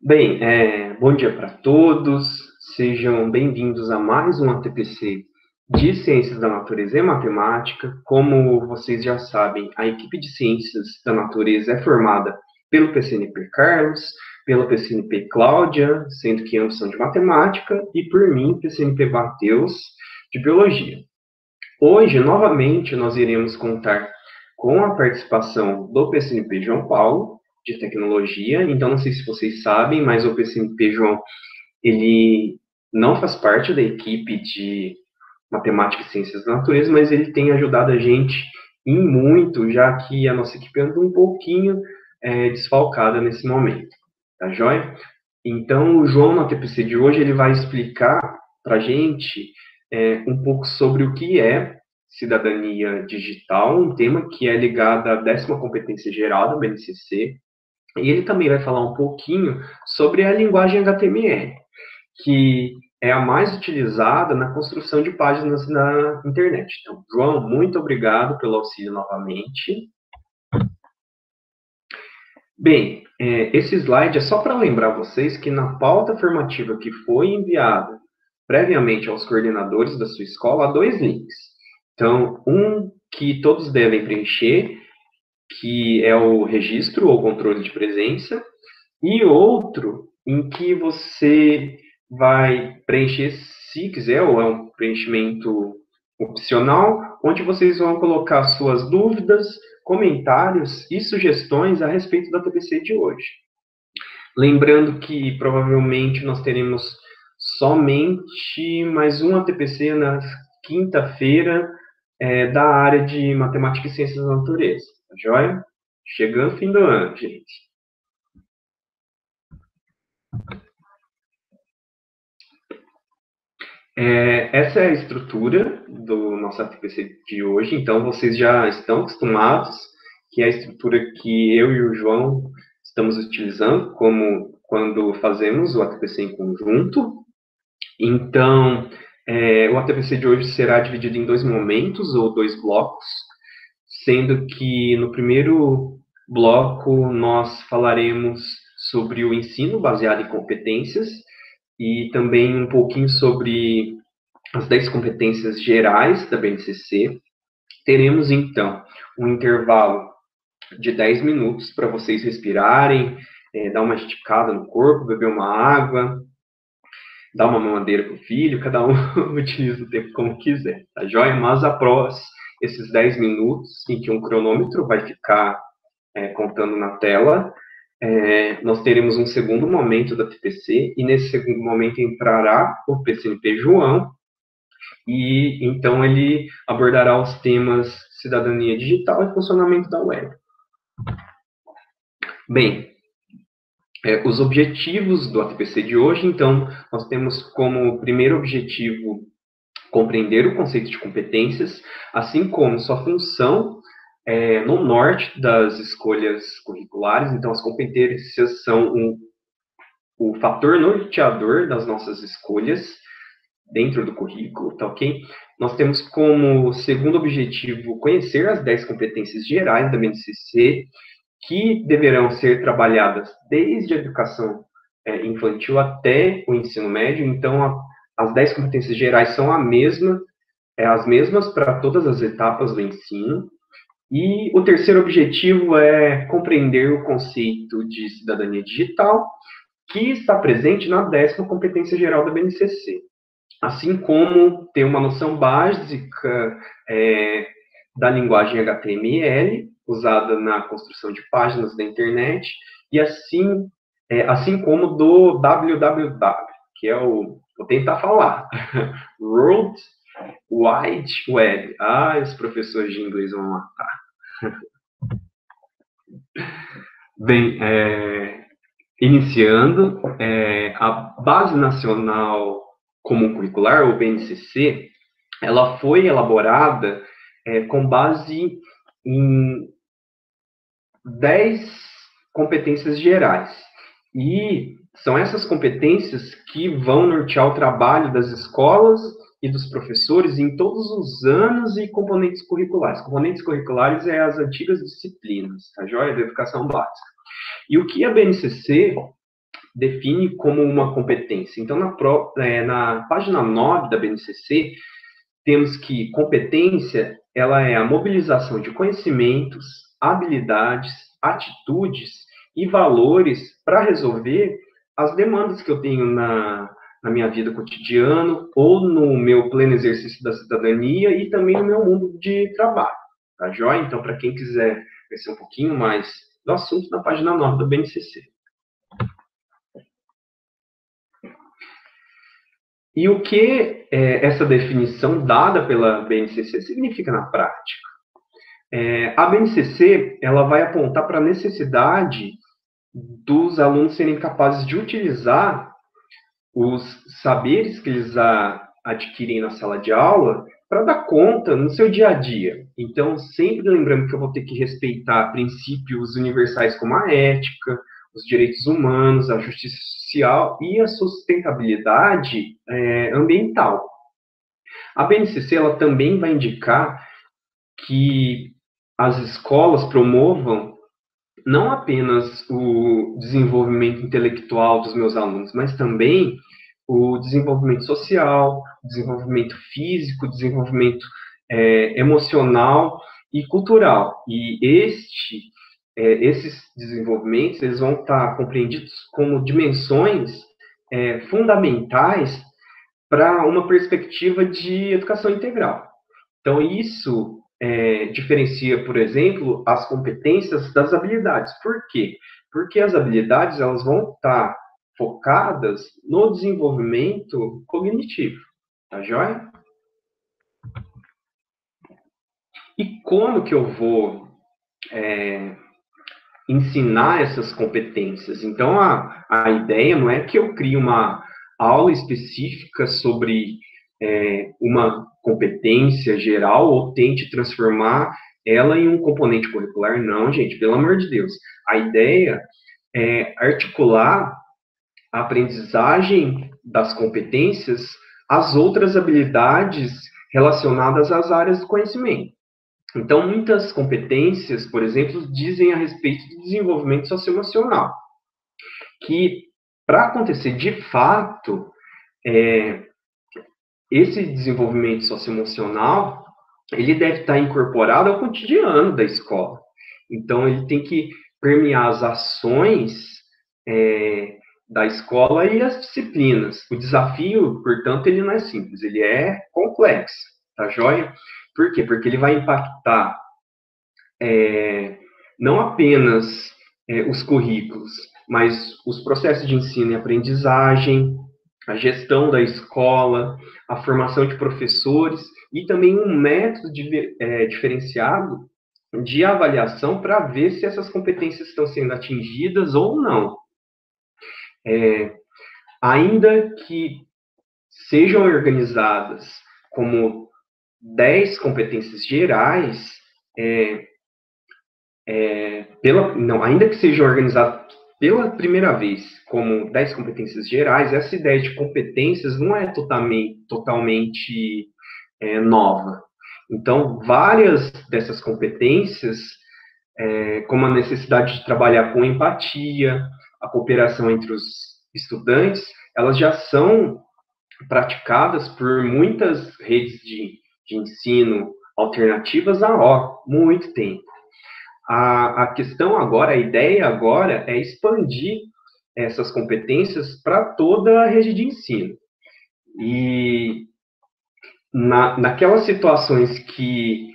Bem, bom dia para todos, sejam bem-vindos a mais um ATPC de Ciências da Natureza e Matemática. Como vocês já sabem, a equipe de Ciências da Natureza é formada pelo PCNP Carlos, pela PCNP Cláudia, sendo que ambos são de Matemática, e por mim, PCNP Mateus, de Biologia. Hoje, novamente, nós iremos contar com a participação do PCNP João Paulo, de Tecnologia. Então, não sei se vocês sabem, mas o PCNP João, ele não faz parte da equipe de Matemática e Ciências da Natureza, mas ele tem ajudado a gente em muito, já que a nossa equipe anda um pouquinho desfalcada nesse momento, tá joia? Então, o João, na TPC de hoje, ele vai explicar para a gente um pouco sobre o que é cidadania digital, um tema que é ligado à 10ª competência geral da BNCC, e ele também vai falar um pouquinho sobre a linguagem HTML, que é a mais utilizada na construção de páginas na internet. Então, João, muito obrigado pelo auxílio novamente. Bem, esse slide é só para lembrar vocês que na pauta formativa que foi enviada previamente aos coordenadores da sua escola, há 2 links. Então, um que todos devem preencher, que é o registro ou controle de presença, e outro em que você vai preencher, se quiser, ou é um preenchimento opcional, onde vocês vão colocar suas dúvidas, comentários e sugestões a respeito da TPC de hoje. Lembrando que provavelmente nós teremos somente mais uma TPC na quinta-feira da área de Matemática e Ciências da Natureza, tá joia? Chegando o fim do ano, gente. Essa é a estrutura do nosso ATPC de hoje, então vocês já estão acostumados, que é a estrutura que eu e o João estamos utilizando como quando fazemos o ATPC em conjunto. Então, o ATPC de hoje será dividido em 2 momentos, ou 2 blocos, sendo que no primeiro bloco nós falaremos sobre o ensino baseado em competências, e também um pouquinho sobre as 10 competências gerais da BNCC. Teremos, então, um intervalo de 10 minutos para vocês respirarem, dar uma esticada no corpo, beber uma água, dar uma mamadeira para o filho, cada um utiliza o tempo como quiser, tá joia? Mas após esses 10 minutos, em que um cronômetro vai ficar contando na tela, nós teremos um segundo momento da TPC, e nesse segundo momento entrará o PCNP João, e então ele abordará os temas cidadania digital e funcionamento da web. Bem, os objetivos do ATPC de hoje, então, nós temos como primeiro objetivo compreender o conceito de competências, assim como sua função no norte das escolhas curriculares. Então, as competências são o fator norteador das nossas escolhas dentro do currículo, tá ok? Nós temos como segundo objetivo conhecer as 10 competências gerais da BNCC, que deverão ser trabalhadas desde a educação infantil até o ensino médio. Então, as 10 competências gerais são as mesmas para todas as etapas do ensino. E o terceiro objetivo é compreender o conceito de cidadania digital, que está presente na 10ª competência geral da BNCC. Assim como ter uma noção básica da linguagem HTML, usada na construção de páginas da internet, e assim como do www, que é vou tentar falar, World Wide Web. Os professores de inglês vão matar. Bem, iniciando, a Base Nacional Comum Curricular, ou BNCC, ela foi elaborada com base em 10 competências gerais. E são essas competências que vão nortear o trabalho das escolas e dos professores em todos os anos e componentes curriculares. Componentes curriculares é as antigas disciplinas, tá joia? Da educação básica. E o que a BNCC define como uma competência. Então, na página 9 da BNCC, temos que competência, ela é a mobilização de conhecimentos, habilidades, atitudes e valores para resolver as demandas que eu tenho na minha vida cotidiana ou no meu pleno exercício da cidadania e também no meu mundo de trabalho. Tá joia? Então, para quem quiser conhecer um pouquinho mais do assunto, na página 9 da BNCC. E o que essa definição dada pela BNCC significa na prática? A BNCC ela vai apontar para a necessidade dos alunos serem capazes de utilizar os saberes que eles adquirem na sala de aula para dar conta no seu dia a dia. Então, sempre lembrando que eu vou ter que respeitar princípios universais como a ética, os direitos humanos, a justiça social e a sustentabilidade ambiental. A BNCC ela também vai indicar que as escolas promovam não apenas o desenvolvimento intelectual dos meus alunos, mas também o desenvolvimento social, o desenvolvimento físico, o desenvolvimento emocional e cultural. E esses desenvolvimentos eles vão estar compreendidos como dimensões fundamentais para uma perspectiva de educação integral. Então, isso diferencia, por exemplo, as competências das habilidades. Por quê? Porque as habilidades elas vão estar focadas no desenvolvimento cognitivo. Tá joia? E como que eu vou ensinar essas competências? Então, a ideia não é que eu crie uma aula específica sobre uma competência geral ou tente transformar ela em um componente curricular. Não, gente, pelo amor de Deus. A ideia é articular a aprendizagem das competências às outras habilidades relacionadas às áreas do conhecimento. Então, muitas competências, por exemplo, dizem a respeito do desenvolvimento socioemocional, que, para acontecer de fato, esse desenvolvimento socioemocional, ele deve estar incorporado ao cotidiano da escola. Então, ele tem que permear as ações da escola e as disciplinas. O desafio, portanto, ele não é simples, ele é complexo, tá joia? Por quê? Porque ele vai impactar não apenas os currículos, mas os processos de ensino e aprendizagem, a gestão da escola, a formação de professores e também um método diferenciado de avaliação para ver se essas competências estão sendo atingidas ou não. Ainda que sejam organizadas como 10 competências gerais, ainda que sejam organizadas pela primeira vez como 10 competências gerais, essa ideia de competências não é totalmente nova. Então, várias dessas competências, como a necessidade de trabalhar com empatia, a cooperação entre os estudantes, elas já são praticadas por muitas redes de ensino alternativas há muito tempo. A questão agora, a ideia agora é expandir essas competências para toda a rede de ensino. E naquelas situações que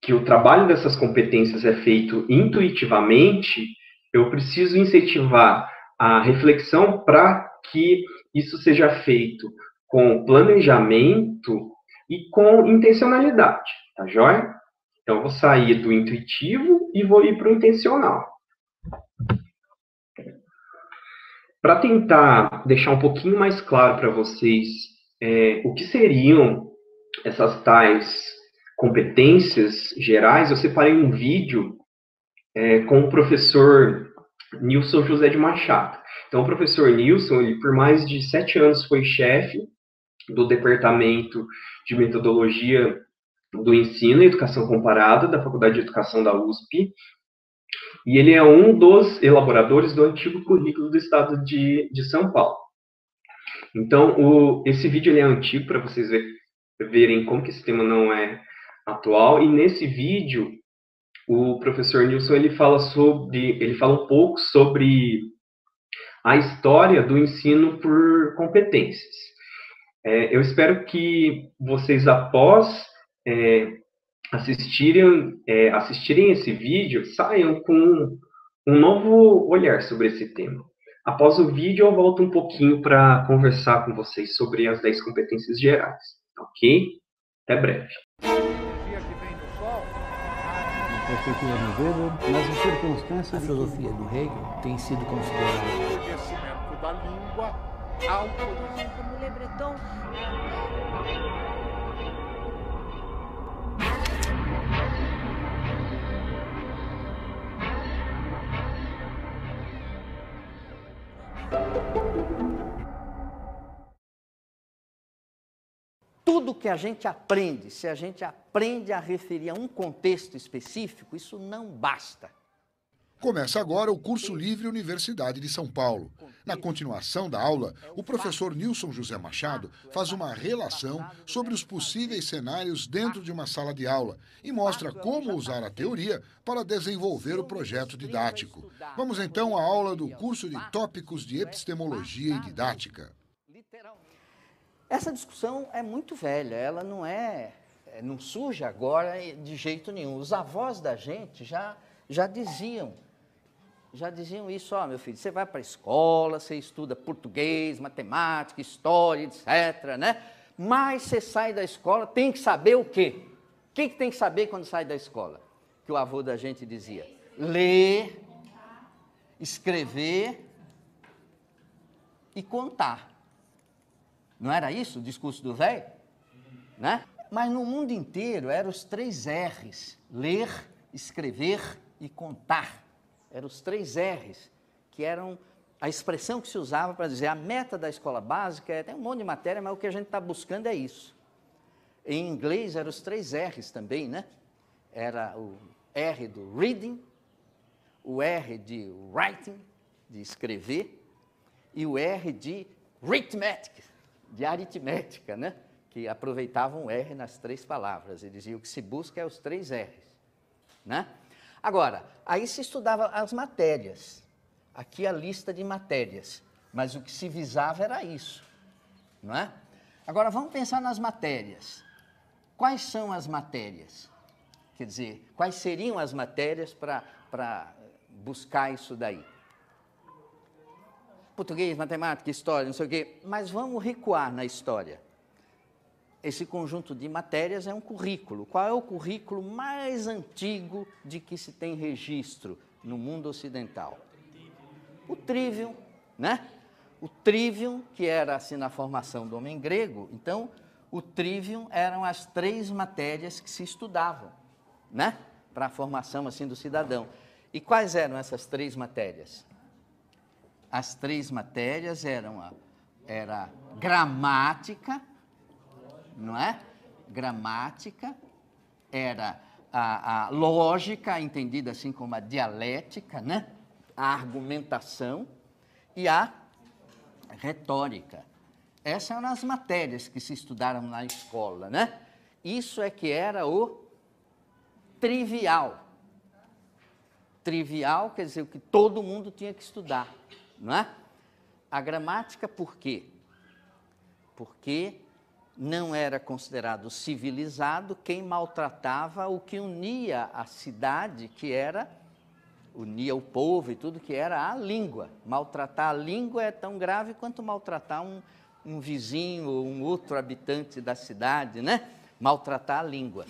o trabalho dessas competências é feito intuitivamente, eu preciso incentivar a reflexão para que isso seja feito com planejamento e com intencionalidade, tá joia? Então, eu vou sair do intuitivo e vou ir para o intencional. Para tentar deixar um pouquinho mais claro para vocês o que seriam essas tais competências gerais, eu separei um vídeo com o professor Nilson José de Machado. Então, o professor Nilson, ele por mais de 7 anos foi chefe do Departamento de Metodologia do Ensino e Educação Comparada da Faculdade de Educação da USP, E ele é um dos elaboradores do antigo currículo do estado de São Paulo. Então, esse vídeo ele é antigo para vocês verem como que esse tema não é atual. E nesse vídeo, o professor Nilson ele fala um pouco sobre a história do ensino por competências. Eu espero que vocês, após assistirem esse vídeo, saiam com um novo olhar sobre esse tema. Após o vídeo, eu volto um pouquinho para conversar com vocês sobre as 10 competências gerais, ok? Até breve. Nas circunstâncias, a filosofia do Hegel tem sido considerada o conhecimento da língua autoriza. Como Le Breton. tudo que a gente aprende, se a gente aprende a referir a um contexto específico, isso não basta. Começa agora o curso livre Universidade de São Paulo. Na continuação da aula, o professor Nilson José Machado faz uma relação sobre os possíveis cenários dentro de uma sala de aula e mostra como usar a teoria para desenvolver o projeto didático. Vamos então à aula do curso de Tópicos de Epistemologia e Didática. Essa discussão é muito velha, ela não surge agora de jeito nenhum. Os avós da gente já diziam isso, ó, meu filho, você vai para a escola, você estuda português, matemática, história, etc., né? Mas você sai da escola, tem que saber o quê? O que tem que saber quando sai da escola? Que o avô da gente dizia: ler, escrever e contar. Não era isso o discurso do velho? Né? Mas no mundo inteiro eram os 3 R's: ler, escrever e contar. Eram os 3 R's, que eram a expressão que se usava para dizer a meta da escola básica, tem um monte de matéria, mas o que a gente está buscando é isso. Em inglês eram os 3 R's também, né? Era o R do reading, o R de writing, de escrever, e o R de arithmetic, de aritmética, né? Que aproveitavam o R nas 3 palavras. Eles diziam que se busca é os 3 R's, né? Agora, aí se estudava as matérias, aqui a lista de matérias, mas o que se visava era isso, não é? Agora, vamos pensar nas matérias. Quais são as matérias? Quer dizer, quais seriam as matérias para buscar isso daí? Português, matemática, história, não sei o quê, mas vamos recuar na história. Esse conjunto de matérias é um currículo. Qual é o currículo mais antigo de que se tem registro no mundo ocidental? O trivium, né? O trivium, que era assim na formação do homem grego, então o trivium eram as 3 matérias que se estudavam, né? Para a formação assim do cidadão. E quais eram essas 3 matérias? As 3 matérias era gramática, não é? Gramática, era a lógica, entendida assim como a dialética, né? A argumentação e a retórica. Essas eram as matérias que se estudaram na escola, né? Isso é que era o trivial. Trivial quer dizer o que todo mundo tinha que estudar, não é? A gramática, por quê? Porque não era considerado civilizado quem maltratava o que unia a cidade, unia o povo e tudo, que era a língua. Maltratar a língua é tão grave quanto maltratar um vizinho ou um outro habitante da cidade, né? Maltratar a língua.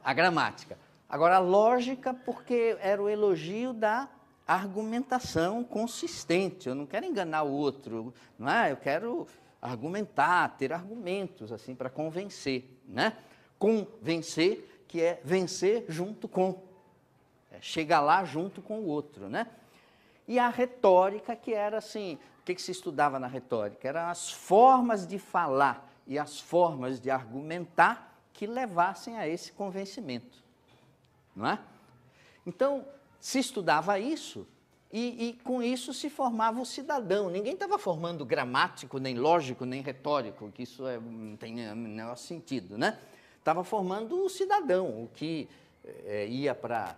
A gramática. Agora, a lógica, porque era o elogio da argumentação consistente. Eu não quero enganar o outro, não é? Eu quero argumentar, ter argumentos, assim, para convencer, né? Convencer, que é vencer junto com, chegar lá junto com o outro, né? E a retórica, que era assim, o que se estudava na retórica? Eram as formas de falar e as formas de argumentar que levassem a esse convencimento, não é? Então, se estudava isso e com isso se formava o cidadão. Ninguém estava formando gramático, nem lógico, nem retórico, que isso não tem nenhum sentido, né? Estava formando o cidadão, o que ia para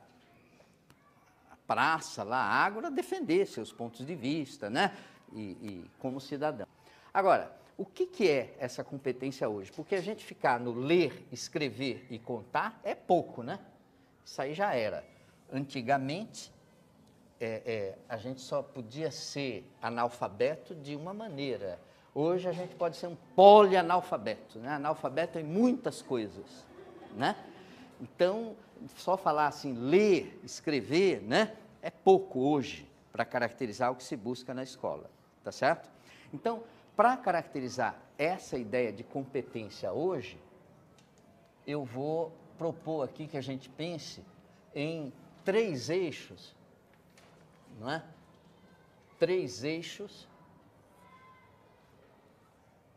a praça, lá, a Ágora, defender seus pontos de vista, né? E como cidadão. Agora, o que é essa competência hoje? Porque a gente ficar no ler, escrever e contar é pouco, né? Isso aí já era. Antigamente, a gente só podia ser analfabeto de uma maneira. Hoje a gente pode ser um polianalfabeto, né? Analfabeto em muitas coisas, né? Então, só falar assim, ler, escrever, né? É pouco hoje para caracterizar o que se busca na escola, tá certo? Então, para caracterizar essa ideia de competência hoje, eu vou propor aqui que a gente pense em 3 eixos, não é? 3 eixos,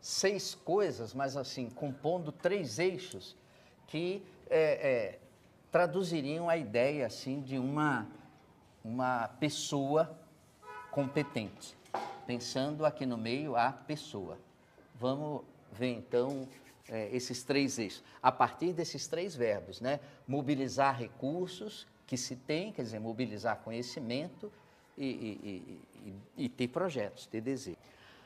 6 coisas, mas assim, compondo 3 eixos que traduziriam a ideia assim de uma pessoa competente. Pensando aqui no meio a pessoa. Vamos ver então esses 3 eixos. A partir desses 3 verbos, né? Mobilizar recursos que se tem, quer dizer, mobilizar conhecimento e ter projetos, ter desejo.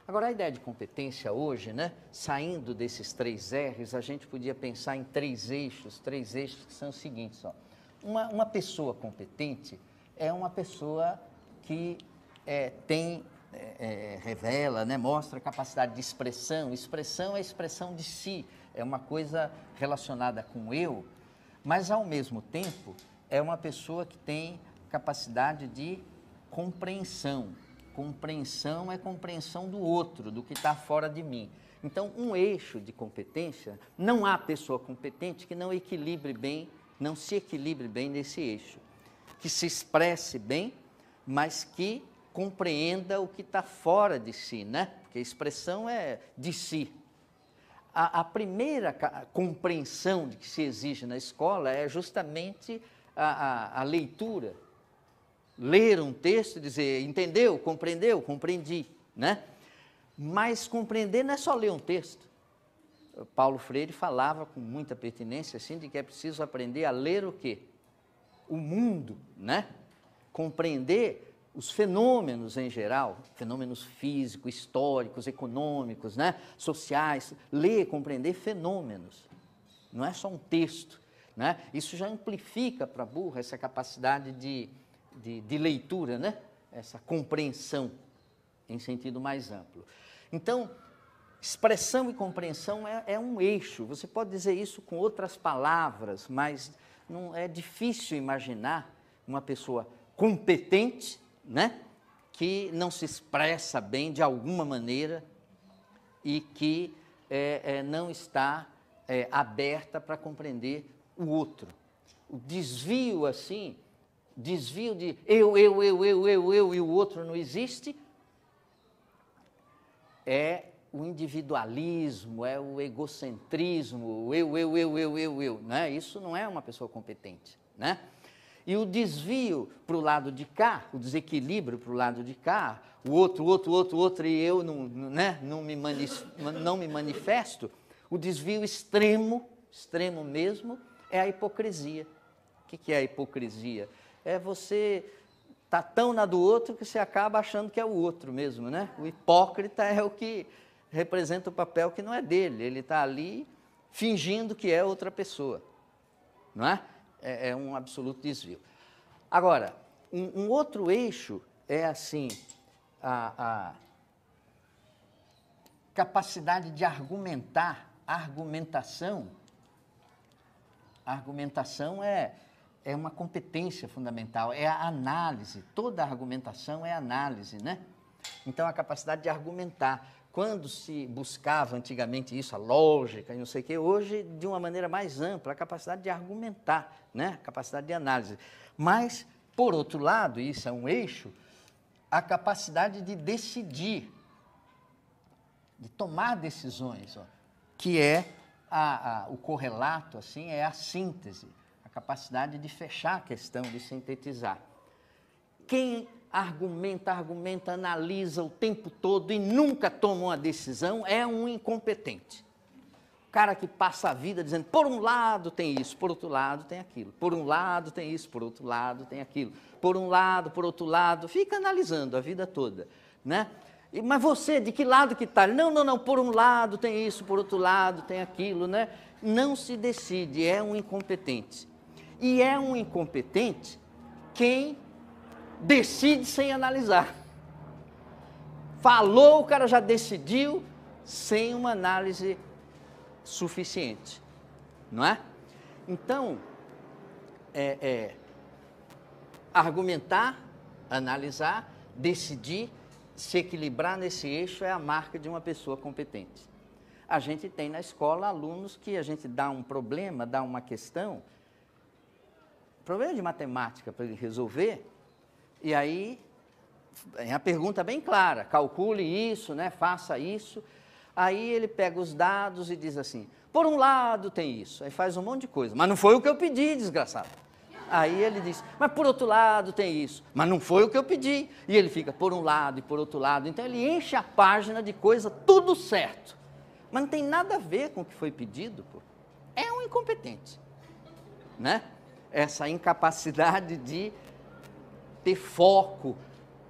Agora, a ideia de competência hoje, né? Saindo desses 3 R's, a gente podia pensar em 3 eixos que são os seguintes. Ó. Uma pessoa competente é uma pessoa que revela, né, mostra capacidade de expressão. Expressão é expressão de si, é uma coisa relacionada com eu, mas ao mesmo tempo é uma pessoa que tem capacidade de compreensão. Compreensão é compreensão do outro, do que está fora de mim. Então, um eixo de competência, não há pessoa competente que não equilibre bem, não se equilibre bem nesse eixo, que se expresse bem, mas que compreenda o que está fora de si, né? Porque a expressão é de si. A primeira compreensão de que se exige na escola é justamente a leitura. Ler um texto e dizer, entendeu, compreendeu, compreendi, né? Mas compreender não é só ler um texto. Paulo Freire falava com muita pertinência, assim, de que é preciso aprender a ler o quê? O mundo, né? Compreender os fenômenos em geral, fenômenos físicos, históricos, econômicos, né? Sociais, ler, compreender fenômenos, não é só um texto, né? Isso já amplifica para a burra essa capacidade de leitura, né? Essa compreensão em sentido mais amplo. Então, expressão e compreensão é um eixo, você pode dizer isso com outras palavras, mas não é difícil imaginar uma pessoa competente, né, que não se expressa bem de alguma maneira e que não está aberta para compreender o outro. O desvio, assim, desvio de eu, e o outro não existe, é o individualismo, é o egocentrismo, o eu, né? Isso não é uma pessoa competente, né? E o desvio para o lado de cá, o desequilíbrio para o lado de cá, o outro, e eu não me manifesto, o desvio extremo mesmo, é a hipocrisia. O que é a hipocrisia? É você estar tão na do outro que você acaba achando que é o outro mesmo, né? O hipócrita é o que representa o papel que não é dele, ele está ali fingindo que é outra pessoa, não é? É um absoluto desvio. Agora, um outro eixo é assim, a capacidade de argumentar. Argumentação é uma competência fundamental, é a análise. Toda argumentação é análise, né? Então, a capacidade de argumentar. Quando se buscava antigamente isso, a lógica e não sei o quê, hoje, de uma maneira mais ampla, a capacidade de argumentar, né? A capacidade de análise. Mas, por outro lado, isso é um eixo, a capacidade de decidir, de tomar decisões, ó, que é o correlato, assim, é a síntese, a capacidade de fechar a questão, de sintetizar. Quem argumenta, analisa o tempo todo e nunca toma uma decisão é um incompetente. O cara que passa a vida dizendo, por um lado tem isso, por outro lado tem aquilo. Por um lado tem isso, por outro lado tem aquilo. Por um lado, por outro lado, fica analisando a vida toda, né? Mas você, de que lado que está? Não, por um lado tem isso, por outro lado tem aquilo, né? Não se decide, é um incompetente. E é um incompetente quem decide sem analisar. Falou, o cara já decidiu sem uma análise suficiente, não é? Então, argumentar, analisar, decidir, se equilibrar nesse eixo é a marca de uma pessoa competente. A gente tem na escola alunos que a gente dá um problema, dá uma questão, problema de matemática para ele resolver, e aí é a pergunta bem clara, calcule isso, né, faça isso. Aí ele pega os dados e diz assim, por um lado tem isso, aí faz um monte de coisa, mas não foi o que eu pedi, desgraçado. Aí ele diz, mas por outro lado tem isso, mas não foi o que eu pedi. E ele fica por um lado e por outro lado, então ele enche a página de coisa, tudo certo. Mas não tem nada a ver com o que foi pedido, pô. É um incompetente, né? Essa incapacidade de ter foco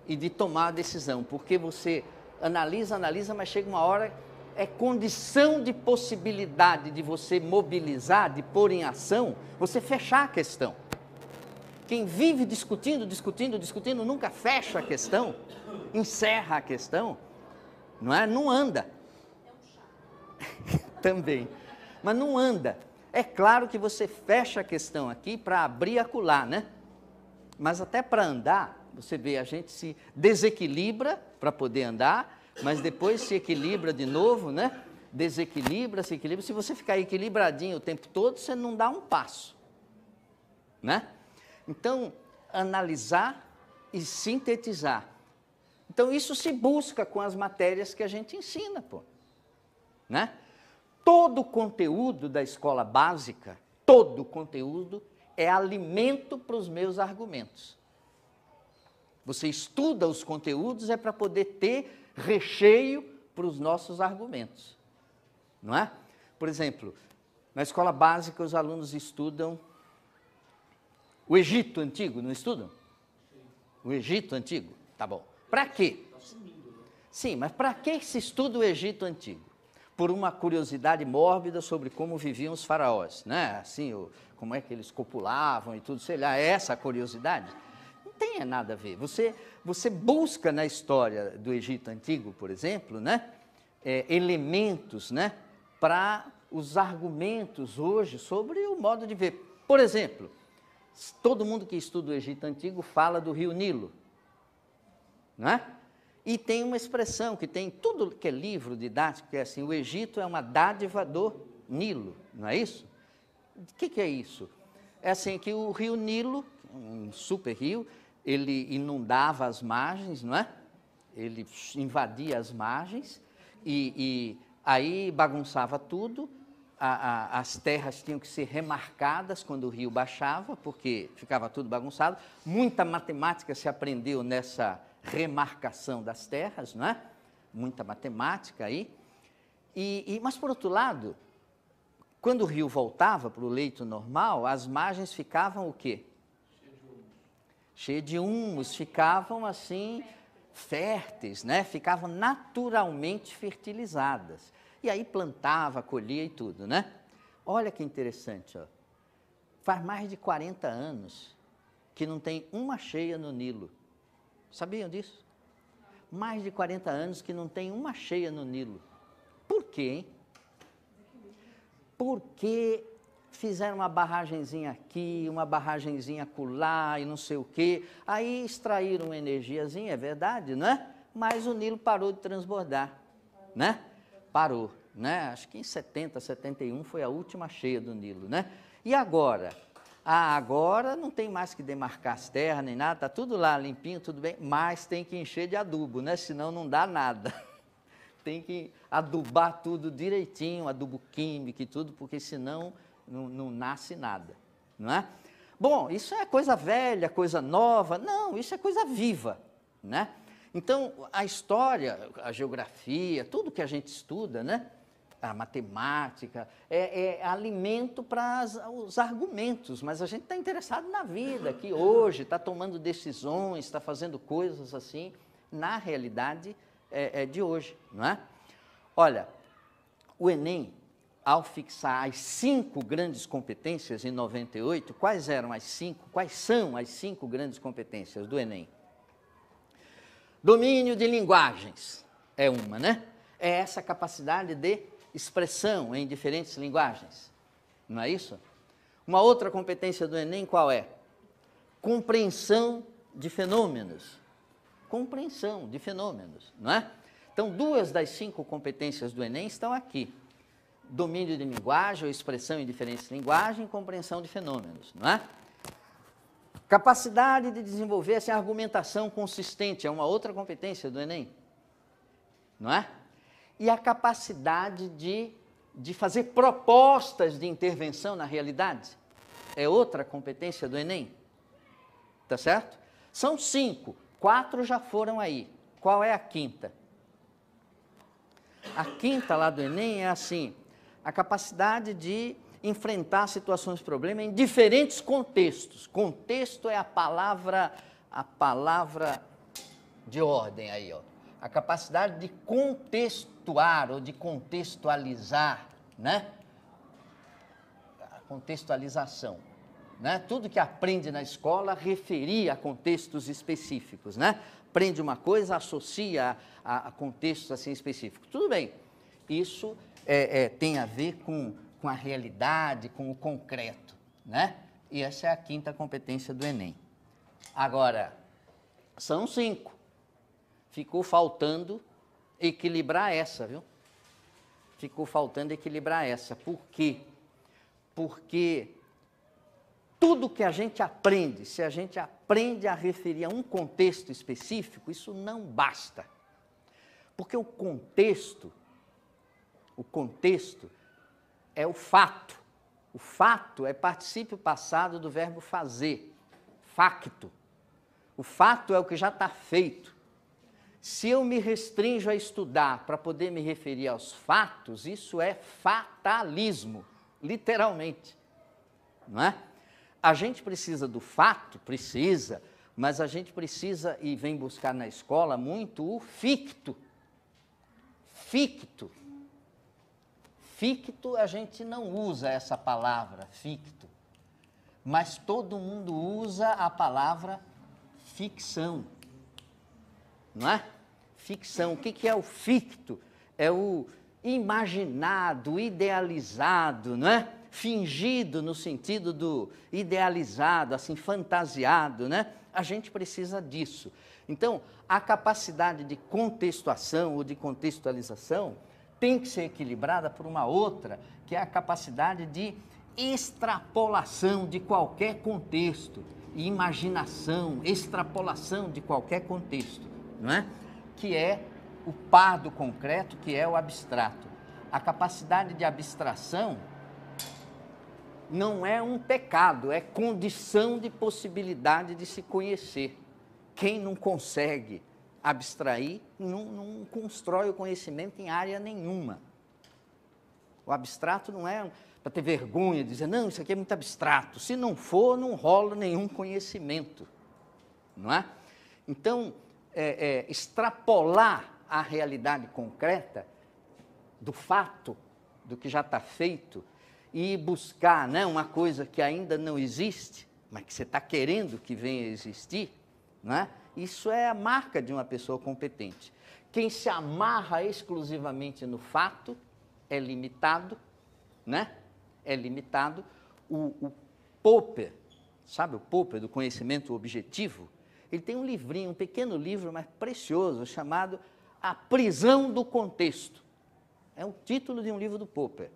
e de tomar a decisão, porque você analisa, mas chega uma hora, é condição de possibilidade de você mobilizar, de pôr em ação, você fechar a questão. Quem vive discutindo, nunca fecha a questão, encerra a questão, não é? Não anda. Também, mas não anda. É claro que você fecha a questão aqui para abrir acolá, né? Mas até para andar, você vê, a gente se desequilibra para poder andar, mas depois se equilibra de novo, né? Desequilibra, se equilibra. Se você ficar equilibradinho o tempo todo, você não dá um passo, né? Então, analisar e sintetizar. Então, isso se busca com as matérias que a gente ensina, pô, né? Todo o conteúdo da escola básica, todo o conteúdo é alimento para os meus argumentos. Você estuda os conteúdos é para poder ter recheio para os nossos argumentos, não é? Por exemplo, na escola básica os alunos estudam o Egito Antigo, não estudam? O Egito Antigo, tá bom. Para quê? Sim, mas para que se estuda o Egito Antigo? Por uma curiosidade mórbida sobre como viviam os faraós, né? Assim, como é que eles copulavam e tudo, sei lá, é essa a curiosidade? Não tem nada a ver. Você busca na história do Egito Antigo, por exemplo, né? Elementos, né? Para os argumentos hoje sobre o modo de ver. Por exemplo, todo mundo que estuda o Egito Antigo fala do rio Nilo, não é? E tem uma expressão que tem tudo que é livro didático, que é assim, o Egito é uma dádiva do Nilo, não é isso? O que é isso? É assim que o rio Nilo, um super rio, ele inundava as margens, não é? Ele invadia as margens e aí bagunçava tudo. As terras tinham que ser remarcadas quando o rio baixava, porque ficava tudo bagunçado. Muita matemática se aprendeu nessa remarcação das terras, não é? Muita matemática aí. Mas, por outro lado, quando o rio voltava para o leito normal, as margens ficavam o quê? Cheio de humus, ficavam assim, férteis, né? Ficavam naturalmente fertilizadas. E aí plantava, colhia e tudo, né? Olha que interessante, ó. Faz mais de 40 anos que não tem uma cheia no Nilo. Sabiam disso? Mais de 40 anos que não tem uma cheia no Nilo. Por quê, hein? Porque fizeram uma barragenzinha aqui, uma barragenzinha acolá e não sei o quê. Aí extraíram uma energiazinha, é verdade, não é? Mas o Nilo parou de transbordar, né? Parou, né? Acho que em 70, 71 foi a última cheia do Nilo, né? E agora? Agora não tem mais que demarcar as terras nem nada, está tudo lá limpinho, tudo bem, mas tem que encher de adubo, né? Senão não dá nada. Tem que adubar tudo direitinho, adubo químico e tudo, porque senão não nasce nada, não é? Bom, isso é coisa velha, coisa nova. Não, isso é coisa viva, né? Então, a história, a geografia, tudo que a gente estuda, né? A matemática, é alimento para os argumentos, mas a gente está interessado na vida, que hoje está tomando decisões, está fazendo coisas assim, na realidade de hoje, não é? Olha, o Enem, ao fixar as 5 grandes competências em 98, quais são as 5 grandes competências do Enem? Domínio de linguagens é uma, né? É essa capacidade de expressão em diferentes linguagens, não é isso? Uma outra competência do Enem qual é? Compreensão de fenômenos. Compreensão de fenômenos, não é? Então, 2 das 5 competências do Enem estão aqui. Domínio de linguagem, ou expressão em diferentes linguagens, compreensão de fenômenos, não é? Capacidade de desenvolver essa argumentação consistente, é uma outra competência do Enem, não é? E a capacidade de fazer propostas de intervenção na realidade, é outra competência do Enem, tá certo? São 5, 4 já foram aí, qual é a 5ª? A 5ª lá do Enem é assim, a capacidade de enfrentar situações de problema em diferentes contextos. Contexto é a palavra de ordem aí, ó. A capacidade de contextuar ou de contextualizar, né? A contextualização, né? Tudo que aprende na escola referir a contextos específicos, né? Aprende uma coisa, associa a contextos assim específicos. Tudo bem, isso tem a ver com a realidade, com o concreto, né? E essa é a 5ª competência do Enem. Agora, são 5. Ficou faltando equilibrar essa, viu? Ficou faltando equilibrar essa. Por quê? Porque tudo que a gente aprende, se a gente aprende a referir a um contexto específico, isso não basta. Porque o contexto é o fato. O fato é particípio passado do verbo fazer, facto. O fato é o que já está feito. Se eu me restringo a estudar para poder me referir aos fatos, isso é fatalismo, literalmente, não é? A gente precisa do fato, precisa, mas a gente precisa e vem buscar na escola muito o ficto. Ficto. Ficto, a gente não usa essa palavra, ficto, mas todo mundo usa a palavra ficção, não é? Ficção. O que é o ficto? É o imaginado, idealizado, não é? Fingido no sentido do idealizado, assim, fantasiado, né? A gente precisa disso. Então, a capacidade de contextuação ou de contextualização tem que ser equilibrada por uma outra, que é a capacidade de extrapolação de qualquer contexto, imaginação, extrapolação de qualquer contexto, não é? Que é o par do concreto, que é o abstrato. A capacidade de abstração não é um pecado, é condição de possibilidade de se conhecer. Quem não consegue abstrair, não constrói o conhecimento em área nenhuma. O abstrato não é para ter vergonha de dizer, não, isso aqui é muito abstrato. Se não for, não rola nenhum conhecimento, não é? Então, extrapolar a realidade concreta do fato, do que já está feito, e buscar, né, uma coisa que ainda não existe, mas que você está querendo que venha a existir, não é? Isso é a marca de uma pessoa competente. Quem se amarra exclusivamente no fato é limitado, né? É limitado. O Popper, sabe o Popper do conhecimento objetivo? Ele tem um livrinho, um pequeno livro, mas precioso, chamado A Prisão do Contexto. É o título de um livro do Popper.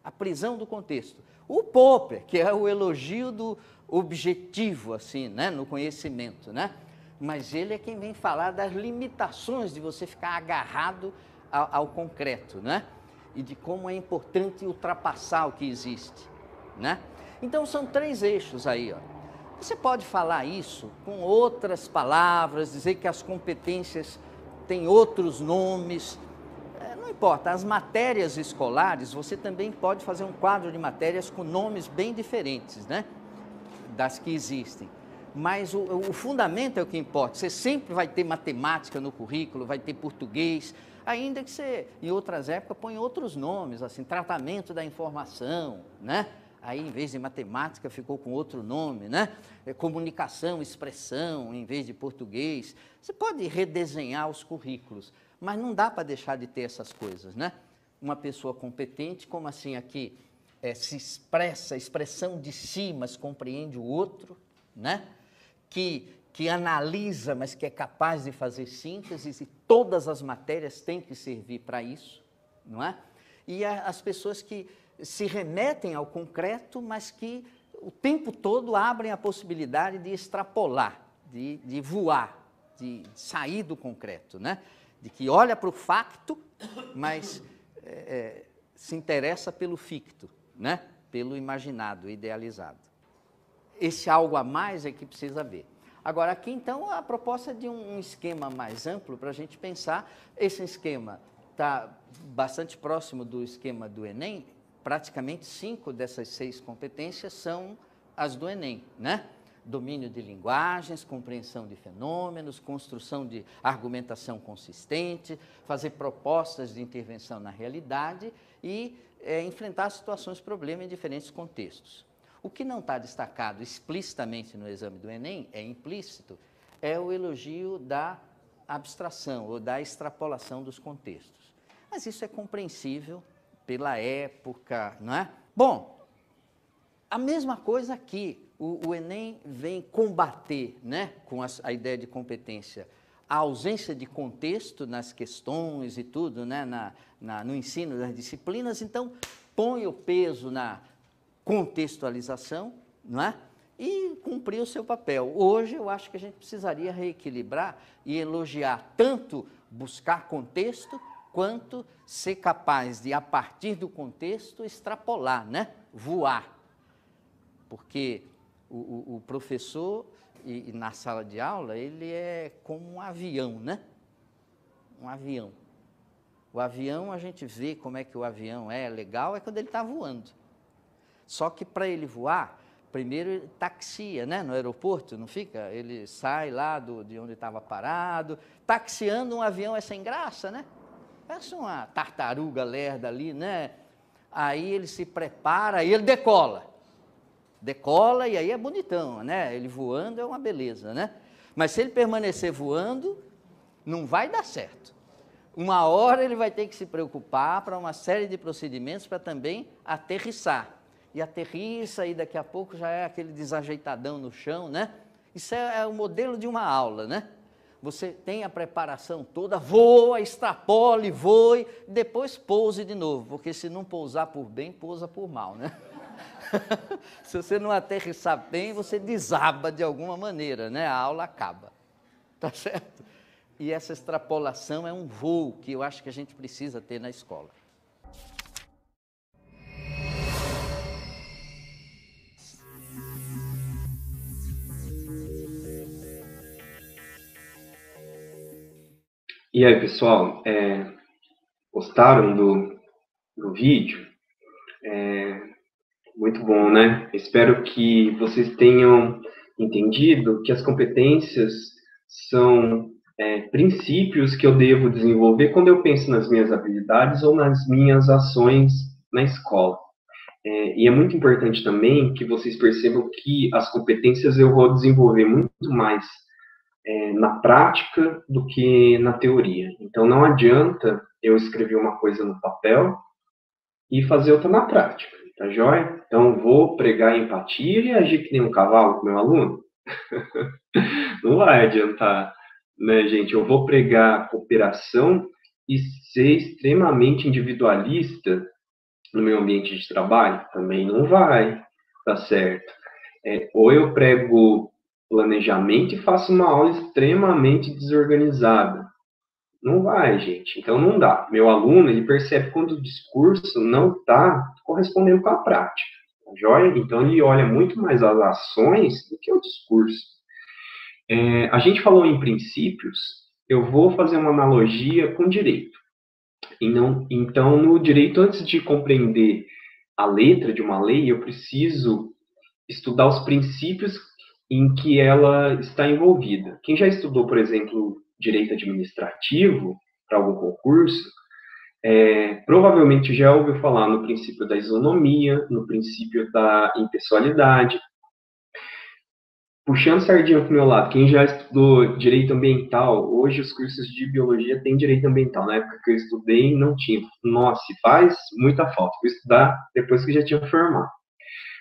A Prisão do Contexto. O Popper, que é o elogio do objetivo, assim, né, no conhecimento, né? Mas ele é quem vem falar das limitações de você ficar agarrado ao concreto, né? E de como é importante ultrapassar o que existe, né? Então, são 3 eixos aí, ó. Você pode falar isso com outras palavras, dizer que as competências têm outros nomes, não importa. As matérias escolares, você também pode fazer um quadro de matérias com nomes bem diferentes, né, das que existem. Mas o fundamento é o que importa. Você sempre vai ter matemática no currículo, vai ter português, ainda que você, em outras épocas, põe outros nomes, assim, tratamento da informação, né? Aí, em vez de matemática, ficou com outro nome, né? Comunicação, expressão, em vez de português. Você pode redesenhar os currículos, mas não dá para deixar de ter essas coisas, né? Uma pessoa competente, como assim aqui, se expressa, expressão de si, mas compreende o outro, né? Que analisa, mas que é capaz de fazer síntese, e todas as matérias têm que servir para isso, não é? E as pessoas que se remetem ao concreto, mas que o tempo todo abrem a possibilidade de extrapolar, de voar, de sair do concreto, né? De que olha para o facto, mas se interessa pelo ficto, né? Pelo imaginado, idealizado. Esse algo a mais é que precisa ver. Agora, aqui, então, a proposta é de um esquema mais amplo para a gente pensar. Esse esquema está bastante próximo do esquema do Enem. Praticamente 5 dessas 6 competências são as do Enem, né? Domínio de linguagens, compreensão de fenômenos, construção de argumentação consistente, fazer propostas de intervenção na realidade e enfrentar situações, problemas em diferentes contextos. O que não está destacado explicitamente no exame do Enem, é implícito, é o elogio da abstração ou da extrapolação dos contextos. Mas isso é compreensível pela época, não é? Bom, a mesma coisa aqui, o Enem vem combater, né, com a ideia de competência, a ausência de contexto nas questões e tudo, né, no ensino das disciplinas, então põe o peso na contextualização, não é? E cumprir o seu papel. Hoje eu acho que a gente precisaria reequilibrar e elogiar tanto buscar contexto, quanto ser capaz de, a partir do contexto, extrapolar, né? Voar. Porque o professor, e na sala de aula, ele é como um avião, né? Um avião. O avião, a gente vê como é que o avião é legal, é quando ele está voando. Só que para ele voar, primeiro ele taxia, né, no aeroporto, não fica? Ele sai lá de onde estava parado, taxiando um avião é sem graça, né? Parece uma tartaruga lerda ali, né? Aí ele se prepara e ele decola. Decola e aí é bonitão, né? Ele voando é uma beleza, né? Mas se ele permanecer voando, não vai dar certo. Uma hora ele vai ter que se preocupar para uma série de procedimentos para também aterrissar. E aterrissa e daqui a pouco já é aquele desajeitadão no chão, né? Isso é o modelo de uma aula, né? Você tem a preparação toda, voa, extrapole, voe, depois pouse de novo, porque se não pousar por bem, pousa por mal, né? Se você não aterrissar bem, você desaba de alguma maneira, né? A aula acaba, tá certo? E essa extrapolação é um voo que eu acho que a gente precisa ter na escola. E aí, pessoal, gostaram do vídeo? Muito bom, né? Espero que vocês tenham entendido que as competências são princípios que eu devo desenvolver quando eu penso nas minhas habilidades ou nas minhas ações na escola. E é muito importante também que vocês percebam que as competências eu vou desenvolver muito mais na prática do que na teoria. Então, não adianta eu escrever uma coisa no papel e fazer outra na prática, tá joia? Então, vou pregar empatia e agir que nem um cavalo com meu aluno? Não vai adiantar, né, gente? Eu vou pregar cooperação e ser extremamente individualista no meu ambiente de trabalho? Também não vai dar certo. Ou eu prego planejamento e faço uma aula extremamente desorganizada. Não vai, gente. Então não dá. Meu aluno, ele percebe quando o discurso não está correspondendo com a prática. tá joia? Então, ele olha muito mais as ações do que o discurso. A gente falou em princípios, eu vou fazer uma analogia com direito. Então, no direito, antes de compreender a letra de uma lei, eu preciso estudar os princípios em que ela está envolvida. Quem já estudou, por exemplo, direito administrativo para algum concurso, provavelmente já ouviu falar no princípio da isonomia, no princípio da impessoalidade. Puxando sardinha para o meu lado, quem já estudou direito ambiental, hoje os cursos de biologia têm direito ambiental. Na época que eu estudei, não tinha. Nossa, faz muita falta. Fui estudar depois que já tinha formado.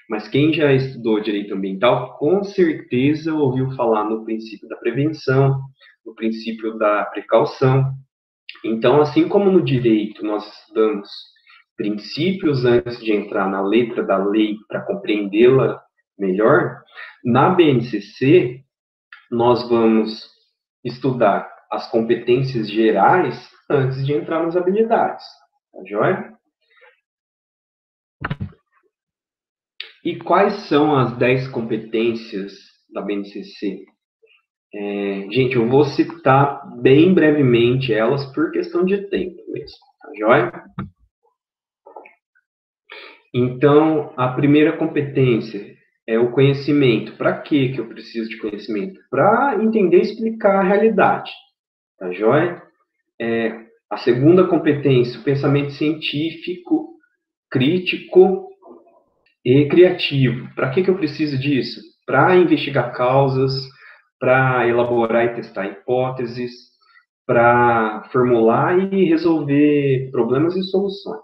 Mas quem já estudou direito ambiental, com certeza ouviu falar no princípio da prevenção, no princípio da precaução. Então, assim como no direito nós estudamos princípios antes de entrar na letra da lei para compreendê-la melhor, na BNCC nós vamos estudar as competências gerais antes de entrar nas habilidades. Tá joia? E quais são as 10 competências da BNCC? Gente, eu vou citar bem brevemente elas por questão de tempo mesmo, tá joia? Então, a primeira competência é o conhecimento. Para que eu preciso de conhecimento? Para entender e explicar a realidade, tá joia? A segunda competência, o pensamento científico, crítico e criativo. Para que eu preciso disso? Para investigar causas, para elaborar e testar hipóteses, para formular e resolver problemas e soluções.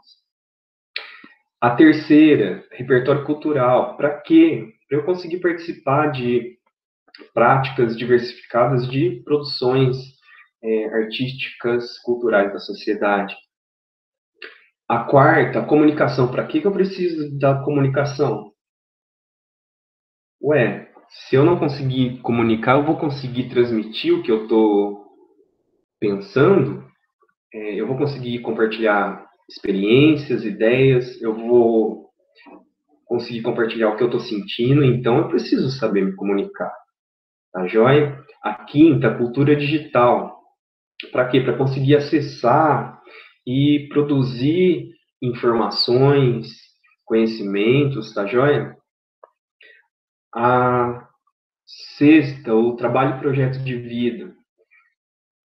A terceira, repertório cultural. Para quê? Para eu conseguir participar de práticas diversificadas de produções artísticas, culturais da sociedade. A quarta, a comunicação. Para que eu preciso da comunicação? Se eu não conseguir comunicar, eu vou conseguir transmitir o que eu estou pensando, eu vou conseguir compartilhar experiências, ideias, eu vou conseguir compartilhar o que eu estou sentindo, então eu preciso saber me comunicar. Tá joia? A quinta, cultura digital. Para quê? Para conseguir acessar e produzir informações, conhecimentos, tá joia? A sexta, o trabalho e projeto de vida.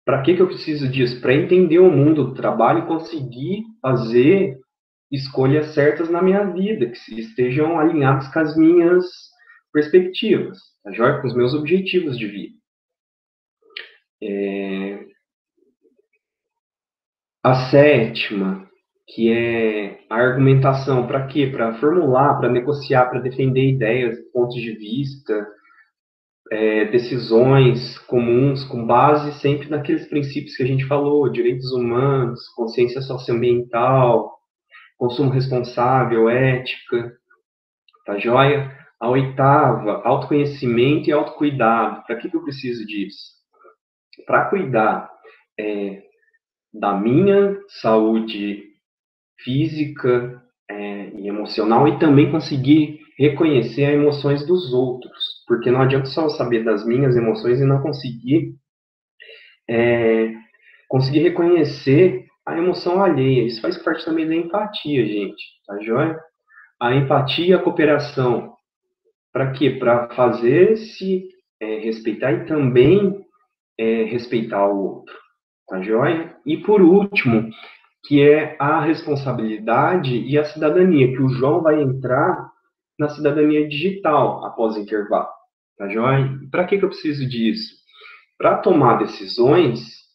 Para que eu preciso disso? Para entender o mundo do trabalho e conseguir fazer escolhas certas na minha vida, que estejam alinhadas com as minhas perspectivas, tá joia? Com os meus objetivos de vida. A sétima, que é a argumentação. Para quê? Para formular, para negociar, para defender ideias, pontos de vista, decisões comuns, com base sempre naqueles princípios que a gente falou: direitos humanos, consciência socioambiental, consumo responsável, ética, tá joia? A oitava, autoconhecimento e autocuidado. Para que eu preciso disso? Para cuidar da minha saúde física e emocional, e também conseguir reconhecer as emoções dos outros, porque não adianta só saber das minhas emoções e não conseguir reconhecer a emoção alheia. Isso faz parte também da empatia, gente, tá joia? A empatia e a cooperação. Para quê? Para fazer-se respeitar e também respeitar o outro, tá joia? E por último, que é a responsabilidade e a cidadania, que o João vai entrar na cidadania digital após o intervalo, tá joia? Para que eu preciso disso? Para tomar decisões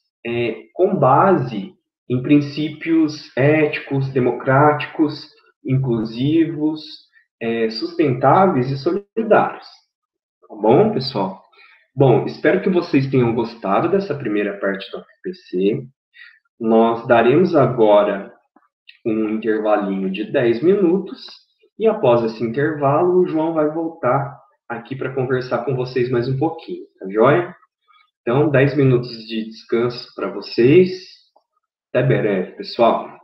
com base em princípios éticos, democráticos, inclusivos, sustentáveis e solidários. Tá bom, pessoal? Bom, espero que vocês tenham gostado dessa primeira parte do FPC. Nós daremos agora um intervalinho de 10 minutos e após esse intervalo o João vai voltar aqui para conversar com vocês mais um pouquinho, tá joia? Então, 10 minutos de descanso para vocês. Até breve, pessoal.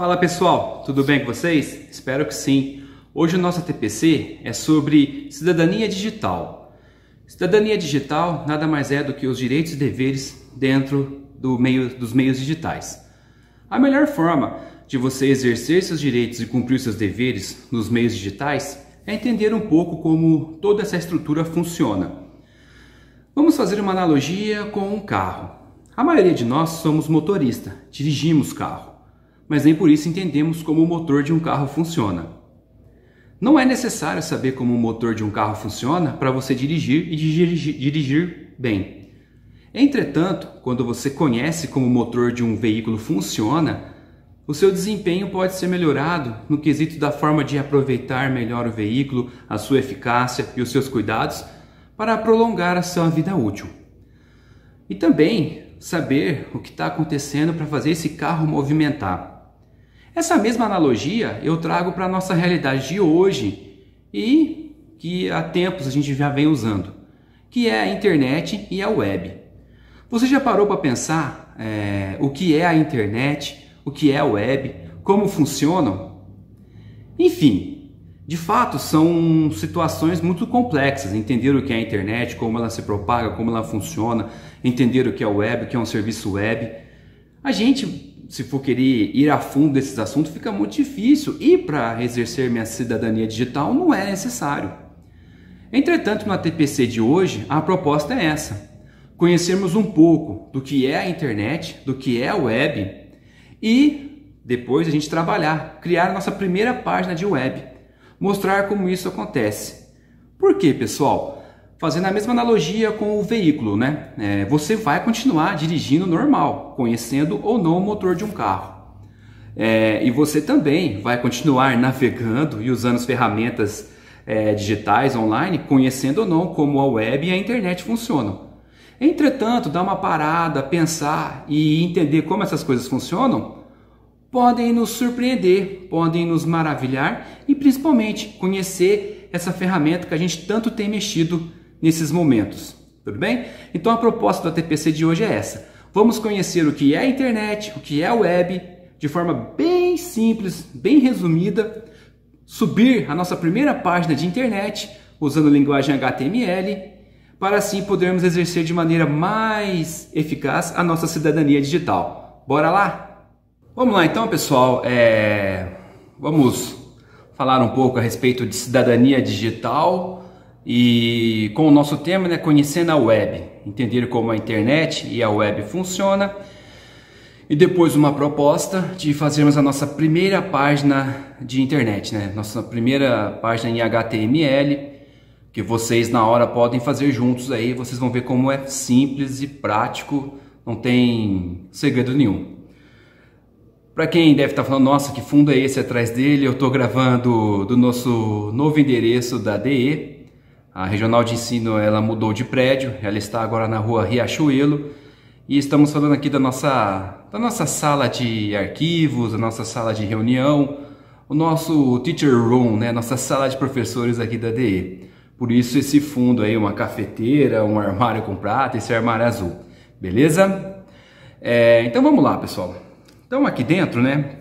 Fala pessoal, tudo bem com vocês? Espero que sim. Hoje o nosso TPC é sobre cidadania digital. Cidadania digital nada mais é do que os direitos e deveres dentro dos meios digitais. A melhor forma de você exercer seus direitos e cumprir seus deveres nos meios digitais é entender um pouco como toda essa estrutura funciona. Vamos fazer uma analogia com um carro. A maioria de nós somos motorista, dirigimos carro, mas nem por isso entendemos como o motor de um carro funciona. Não é necessário saber como o motor de um carro funciona para você dirigir e dirigir bem. Entretanto, quando você conhece como o motor de um veículo funciona, o seu desempenho pode ser melhorado no quesito da forma de aproveitar melhor o veículo, a sua eficácia e os seus cuidados para prolongar a sua vida útil. E também saber o que está acontecendo para fazer esse carro movimentar. Essa mesma analogia eu trago para a nossa realidade de hoje e que há tempos a gente já vem usando, que é a internet e a web. Você já parou para pensar o que é a internet, o que é a web, como funcionam? Enfim, de fato são situações muito complexas. Entender o que é a internet, como ela se propaga, como ela funciona, entender o que é a web, o que é um serviço web. A gente, se for querer ir a fundo desses assuntos, fica muito difícil e para exercer minha cidadania digital não é necessário. Entretanto, na TPC de hoje, a proposta é essa: conhecermos um pouco do que é a internet, do que é a web e depois a gente trabalhar, criar a nossa primeira página de web, mostrar como isso acontece. Por quê, pessoal? Fazendo a mesma analogia com o veículo, né? Você vai continuar dirigindo normal, conhecendo ou não o motor de um carro. E você também vai continuar navegando e usando as ferramentas digitais online, conhecendo ou não como a web e a internet funcionam. Entretanto, dar uma parada, pensar e entender como essas coisas funcionam podem nos surpreender, podem nos maravilhar e principalmente conhecer essa ferramenta que a gente tanto tem mexido nesses momentos. Tudo bem? Então a proposta do TPC de hoje é essa. Vamos conhecer o que é a internet, o que é a web, de forma bem simples, bem resumida, subir a nossa primeira página de internet usando linguagem HTML, para assim podermos exercer de maneira mais eficaz a nossa cidadania digital. Bora lá? Vamos lá então, pessoal. Vamos falar um pouco a respeito de cidadania digital e com o nosso tema, né, conhecendo a web, entender como a internet e a web funciona e depois uma proposta de fazermos a nossa primeira página de internet, né, nossa primeira página em HTML, que vocês na hora podem fazer juntos aí, vocês vão ver como é simples e prático, não tem segredo nenhum. Para quem deve estar falando, nossa, que fundo é esse atrás dele? Eu estou gravando do nosso novo endereço da DE. A Regional de Ensino ela mudou de prédio, ela está agora na rua Riachuelo. E estamos falando aqui da nossa sala de arquivos, da nossa sala de reunião, o nosso teacher room, né? Nossa sala de professores aqui da DE. Por isso esse fundo aí, uma cafeteira, um armário com prata, esse armário azul. Beleza? Então vamos lá, pessoal. Então aqui dentro, né?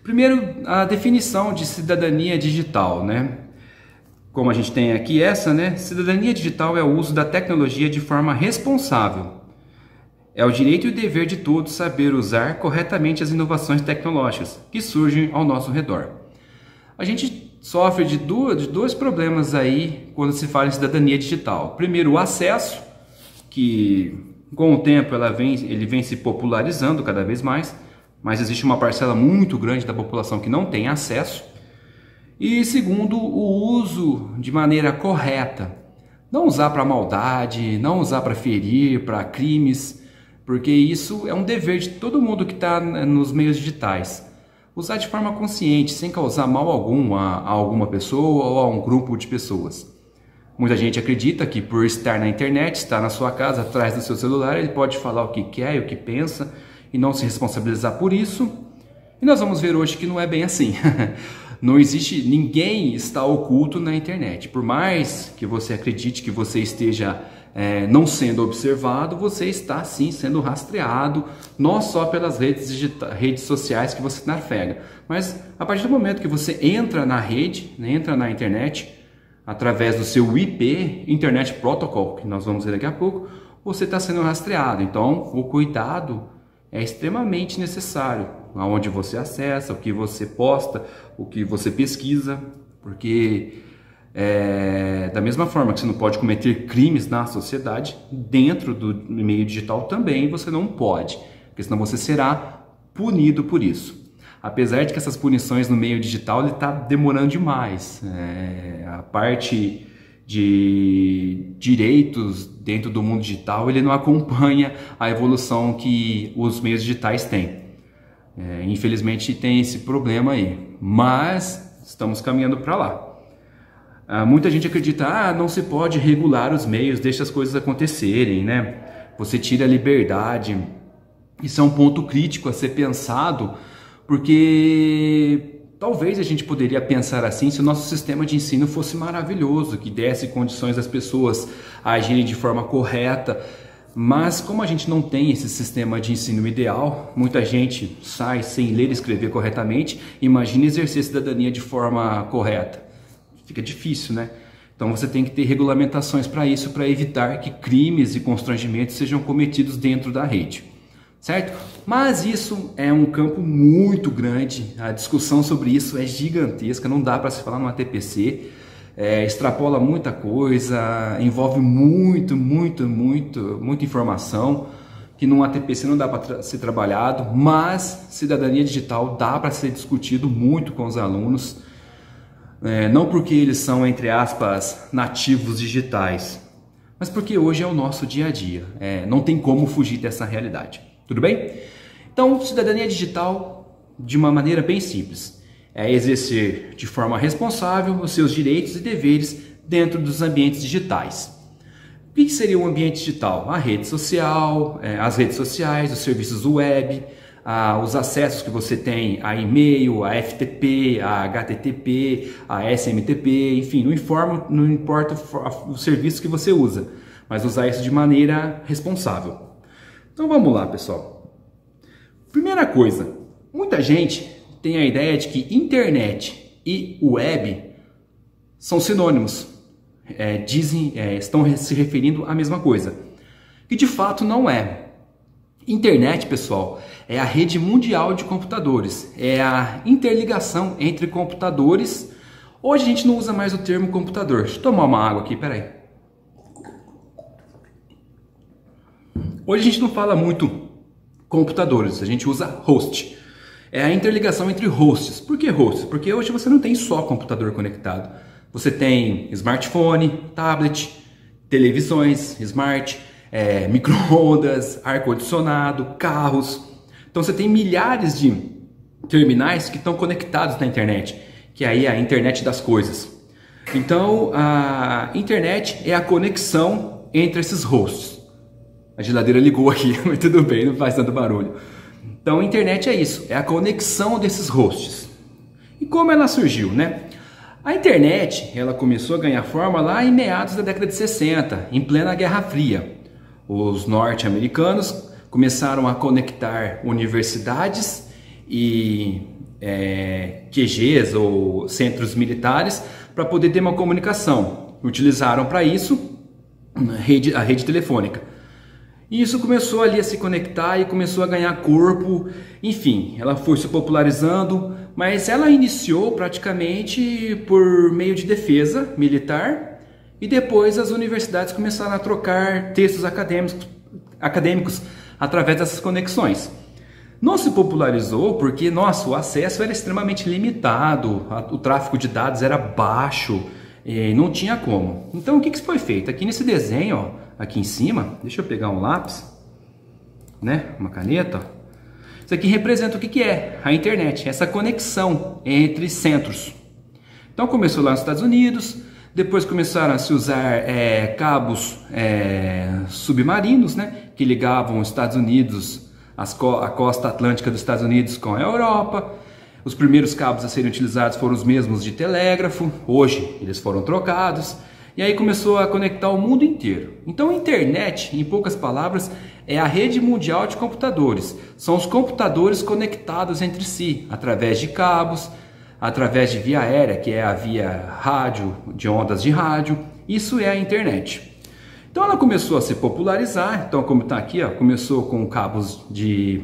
Primeiro a definição de cidadania digital, né? Como a gente tem aqui essa, né? Cidadania digital é o uso da tecnologia de forma responsável. É o direito e o dever de todos saber usar corretamente as inovações tecnológicas que surgem ao nosso redor. A gente sofre de dois problemas aí quando se fala em cidadania digital. Primeiro, o acesso, que com o tempo ele vem se popularizando cada vez mais, mas existe uma parcela muito grande da população que não tem acesso. E segundo, o uso de maneira correta. Não usar para maldade, não usar para ferir, para crimes, porque isso é um dever de todo mundo que está nos meios digitais. Usar de forma consciente, sem causar mal algum a alguma pessoa ou a um grupo de pessoas. Muita gente acredita que por estar na internet, estar na sua casa, atrás do seu celular, ele pode falar o que quer e o que pensa e não se responsabilizar por isso. E nós vamos ver hoje que não é bem assim. Não existe, ninguém está oculto na internet. Por mais que você acredite que você esteja não sendo observado, você está sim sendo rastreado, não só pelas redes sociais que você trafega, mas a partir do momento que você entra na rede, né, entra na internet, através do seu IP, Internet Protocol, que nós vamos ver daqui a pouco, você está sendo rastreado. Então, o cuidado é extremamente necessário, aonde você acessa, o que você posta, o que você pesquisa, porque da mesma forma que você não pode cometer crimes na sociedade, dentro do meio digital também você não pode, porque senão você será punido por isso. Apesar de que essas punições no meio digital está demorando demais, a parte de direitos dentro do mundo digital ele não acompanha a evolução que os meios digitais têm. Infelizmente tem esse problema aí, mas estamos caminhando para lá. Muita gente acredita, não se pode regular os meios, deixa as coisas acontecerem, né? Você tira a liberdade. Isso é um ponto crítico a ser pensado, porque talvez a gente poderia pensar assim se o nosso sistema de ensino fosse maravilhoso, que desse condições às pessoas agirem de forma correta, mas como a gente não tem esse sistema de ensino ideal, muita gente sai sem ler e escrever corretamente, imagina exercer cidadania de forma correta. Fica difícil, né? Então você tem que ter regulamentações para isso, para evitar que crimes e constrangimentos sejam cometidos dentro da rede, certo? Mas isso é um campo muito grande, a discussão sobre isso é gigantesca, não dá para se falar numa TPC, extrapola muita coisa, envolve muita informação, que numa TPC não dá para ser trabalhado, mas cidadania digital dá para ser discutido muito com os alunos. Não porque eles são, entre aspas, nativos digitais, mas porque hoje é o nosso dia a dia. Não tem como fugir dessa realidade. Tudo bem? Então, cidadania digital, de uma maneira bem simples, é exercer de forma responsável os seus direitos e deveres dentro dos ambientes digitais. O que seria um ambiente digital? A rede social, as redes sociais, os serviços web, os acessos que você tem a e-mail, a FTP, a HTTP, a SMTP, enfim, não importa o serviço que você usa, mas usar isso de maneira responsável. Então vamos lá, pessoal. Primeira coisa, muita gente tem a ideia de que internet e web são sinônimos, estão se referindo à mesma coisa, que de fato não é. Internet, pessoal, é a rede mundial de computadores, é a interligação entre computadores. Hoje a gente não usa mais o termo computador. Deixa eu tomar uma água aqui, peraí. Hoje a gente não fala muito computadores, a gente usa host. É a interligação entre hosts. Por que hosts? Porque hoje você não tem só computador conectado. Você tem smartphone, tablet, televisões, smart, micro-ondas, ar-condicionado, carros. Então você tem milhares de terminais que estão conectados na internet, que aí é a internet das coisas. Então a internet é a conexão entre esses hosts. A geladeira ligou aqui, mas tudo bem, não faz tanto barulho. Então a internet é isso, é a conexão desses hosts. E como ela surgiu, né? A internet, ela começou a ganhar forma lá em meados da década de 60, em plena Guerra Fria. Os norte-americanos começaram a conectar universidades e QGs ou centros militares para poder ter uma comunicação. Utilizaram para isso a rede telefônica. E isso começou ali a se conectar e começou a ganhar corpo. Enfim, ela foi se popularizando, mas ela iniciou praticamente por meio de defesa militar. E depois as universidades começaram a trocar textos acadêmicos através dessas conexões. Não se popularizou porque, nossa, o acesso era extremamente limitado, o tráfego de dados era baixo, e não tinha como. Então o que foi feito? Aqui nesse desenho, ó, aqui em cima, deixa eu pegar um lápis, né, uma caneta. Isso aqui representa o que é a internet, essa conexão entre centros. Então começou lá nos Estados Unidos. Depois começaram a se usar cabos submarinos, né, que ligavam os Estados Unidos, a costa atlântica dos Estados Unidos com a Europa. Os primeiros cabos a serem utilizados foram os mesmos de telégrafo, hoje eles foram trocados. e aí começou a conectar o mundo inteiro. Então a internet, em poucas palavras, é a rede mundial de computadores. São os computadores conectados entre si, através de cabos, através de via aérea, que é a via rádio, de ondas de rádio. Isso é a internet. Então ela começou a se popularizar. Então, como está aqui, ó, começou com cabos de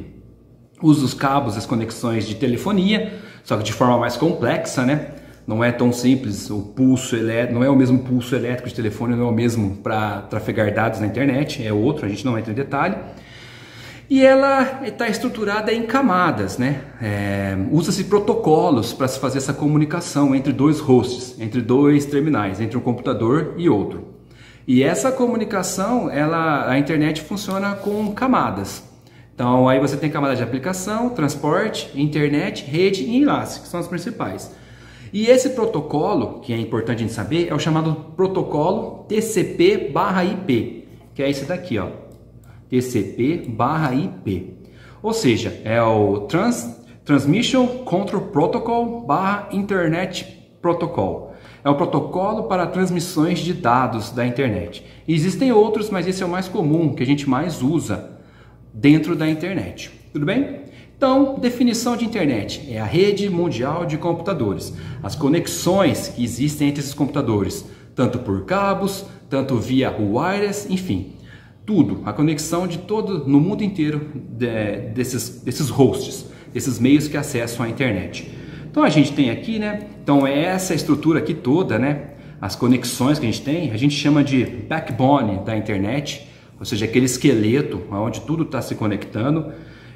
uso dos cabos, as conexões de telefonia, só que de forma mais complexa, né? Não é tão simples, o pulso elétrico, não é o mesmo pulso elétrico de telefone, não é o mesmo para trafegar dados na internet, é outro, a gente não entra em detalhe. E ela está estruturada em camadas, né? Usa-se protocolos para se fazer essa comunicação entre dois hosts, entre dois terminais, entre um computador e outro. E essa comunicação, a internet funciona com camadas. Então aí você tem camada de aplicação, transporte, internet, rede e enlace, que são as principais. E esse protocolo, que é importante a gente saber, é o chamado protocolo TCP/IP, que é esse daqui, ó, TCP/IP. Ou seja, é o Transmission Control Protocol/Internet Protocol. É o protocolo para transmissões de dados da internet. E existem outros, mas esse é o mais comum, que a gente mais usa dentro da internet. Tudo bem? Então, definição de internet é a rede mundial de computadores. As conexões que existem entre esses computadores, tanto por cabos, tanto via wireless, enfim, tudo. A conexão de todo, no mundo inteiro, desses hosts, desses meios que acessam a internet. Então a gente tem aqui, né? Então essa estrutura aqui toda, né? As conexões que a gente chama de backbone da internet, ou seja, aquele esqueleto onde tudo está se conectando.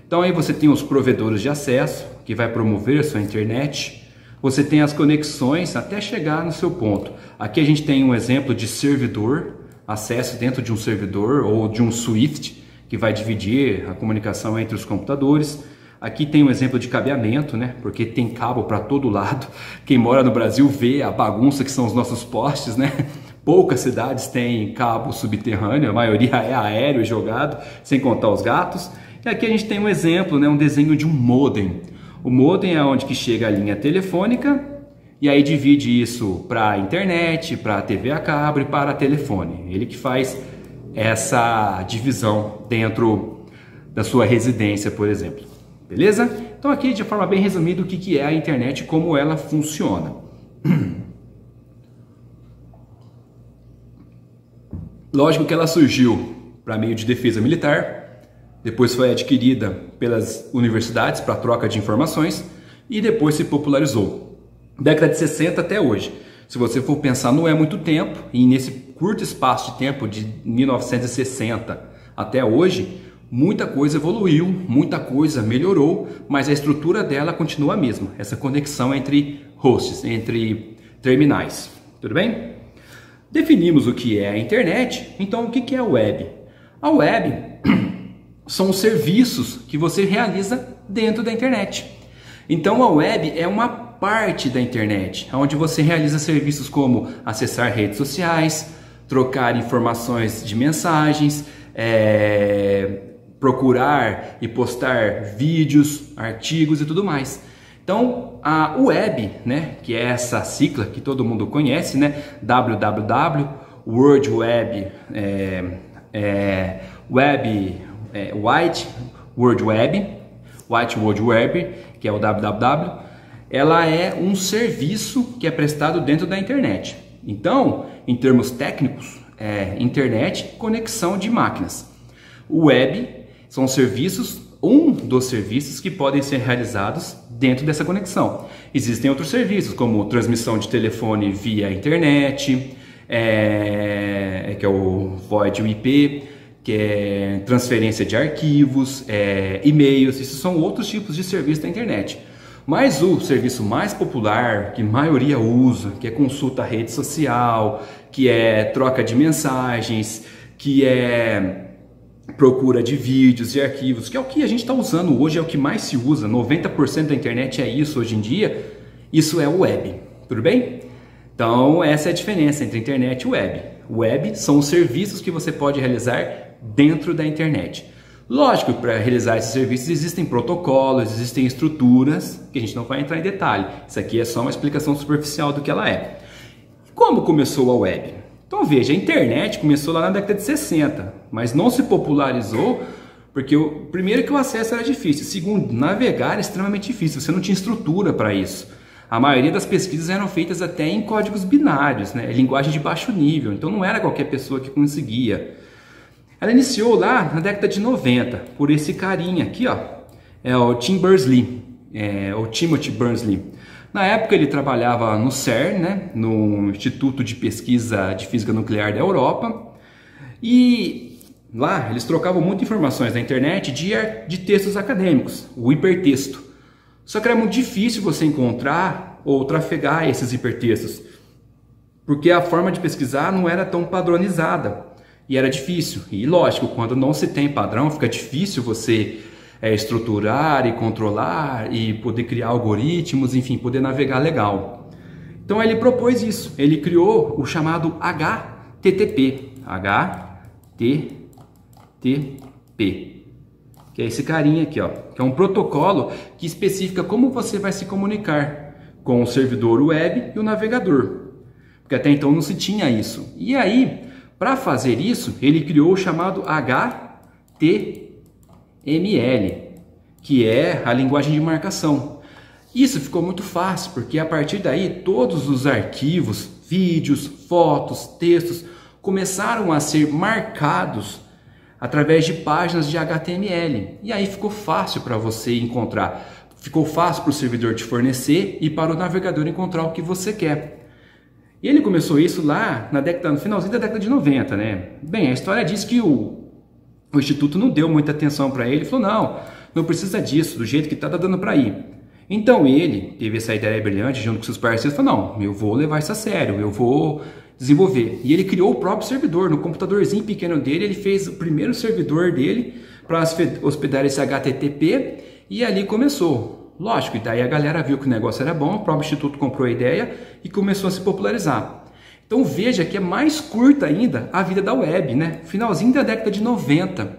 Então aí você tem os provedores de acesso, que vai promover a sua internet. Você tem as conexões até chegar no seu ponto. Aqui a gente tem um exemplo de servidor, acesso dentro de um servidor ou de um Swift, que vai dividir a comunicação entre os computadores. Aqui tem um exemplo de cabeamento, né? Porque tem cabo para todo lado. Quem mora no Brasil vê a bagunça que são os nossos postes, né? Poucas cidades têm cabo subterrâneo, a maioria é aéreo jogado, sem contar os gatos. E aqui a gente tem um exemplo, né? Um desenho de um modem. O modem é onde que chega a linha telefônica e aí divide isso para a internet, para a TV a cabo e para a telefone. Ele que faz essa divisão dentro da sua residência, por exemplo. Beleza? Então aqui de forma bem resumida o que é a internet e como ela funciona. Lógico que ela surgiu para meio de defesa militar, depois foi adquirida pelas universidades para troca de informações e depois se popularizou. Década de 60 até hoje. Se você for pensar, não é muito tempo, e nesse curto espaço de tempo de 1960 até hoje, muita coisa evoluiu, muita coisa melhorou, mas a estrutura dela continua a mesma, essa conexão entre hosts, entre terminais. Tudo bem? Definimos o que é a internet, então o que é a web? A web são os serviços que você realiza dentro da internet. Então a web é uma parte da internet, onde você realiza serviços como acessar redes sociais, trocar informações de mensagens, procurar e postar vídeos, artigos e tudo mais. Então, a web, né, que é essa sigla que todo mundo conhece, né, www, World Web, Wide World Web, Wide World Web, que é o www, ela é um serviço que é prestado dentro da internet. Então, em termos técnicos, internet, conexão de máquinas. O web são serviços, um dos serviços que podem ser realizados dentro dessa conexão. Existem outros serviços, como transmissão de telefone via internet, que é o Void IP, que é transferência de arquivos, e-mails. Esses são outros tipos de serviço da internet. Mas o serviço mais popular, que a maioria usa, que é consulta à rede social, que é troca de mensagens, que é procura de vídeos e arquivos, que é o que a gente está usando hoje, é o que mais se usa, 90% da internet é isso hoje em dia, isso é o web, tudo bem? Então essa é a diferença entre internet e web. Web são os serviços que você pode realizar dentro da internet. Lógico que para realizar esses serviços existem protocolos, existem estruturas, que a gente não vai entrar em detalhe, isso aqui é só uma explicação superficial do que ela é. Como começou a web? Então veja, a internet começou lá na década de 60, mas não se popularizou porque, primeiro, que o acesso era difícil, segundo, navegar era extremamente difícil, você não tinha estrutura para isso. A maioria das pesquisas eram feitas até em códigos binários, né? Linguagem de baixo nível, então não era qualquer pessoa que conseguia. Ela iniciou lá na década de 90, por esse carinha aqui, ó, é o Tim Berners-Lee, o Timothy Berners-Lee. Na época ele trabalhava no CERN, né? No Instituto de Pesquisa de Física Nuclear da Europa, e lá eles trocavam muitas informações na internet de textos acadêmicos, o hipertexto. Só que era muito difícil você encontrar ou trafegar esses hipertextos, porque a forma de pesquisar não era tão padronizada e era difícil. E lógico, quando não se tem padrão, fica difícil você estruturar e controlar e poder criar algoritmos, enfim, poder navegar legal. Então ele propôs isso, ele criou o chamado HTTP, que é esse carinha aqui, ó, que é um protocolo que especifica como você vai se comunicar com o servidor web e o navegador, porque até então não se tinha isso. E aí, para fazer isso, ele criou o chamado HTML, que é a linguagem de marcação. Isso ficou muito fácil, porque a partir daí todos os arquivos, vídeos, fotos, textos começaram a ser marcados através de páginas de HTML. E aí ficou fácil para você encontrar, ficou fácil para o servidor te fornecer e para o navegador encontrar o que você quer. E ele começou isso lá no finalzinho da década de 90, né? Bem, a história diz que o Instituto não deu muita atenção para ele, falou, não precisa disso, do jeito que tá dando para ir. Então ele teve essa ideia brilhante junto com seus parceiros, falou, eu vou levar isso a sério, eu vou desenvolver. E ele criou o próprio servidor, no computadorzinho pequeno dele, ele fez o primeiro servidor dele para hospedar esse HTTP e ali começou. Lógico, e daí a galera viu que o negócio era bom, o próprio Instituto comprou a ideia e começou a se popularizar. Então veja que é mais curta ainda a vida da web, né? Finalzinho da década de 90.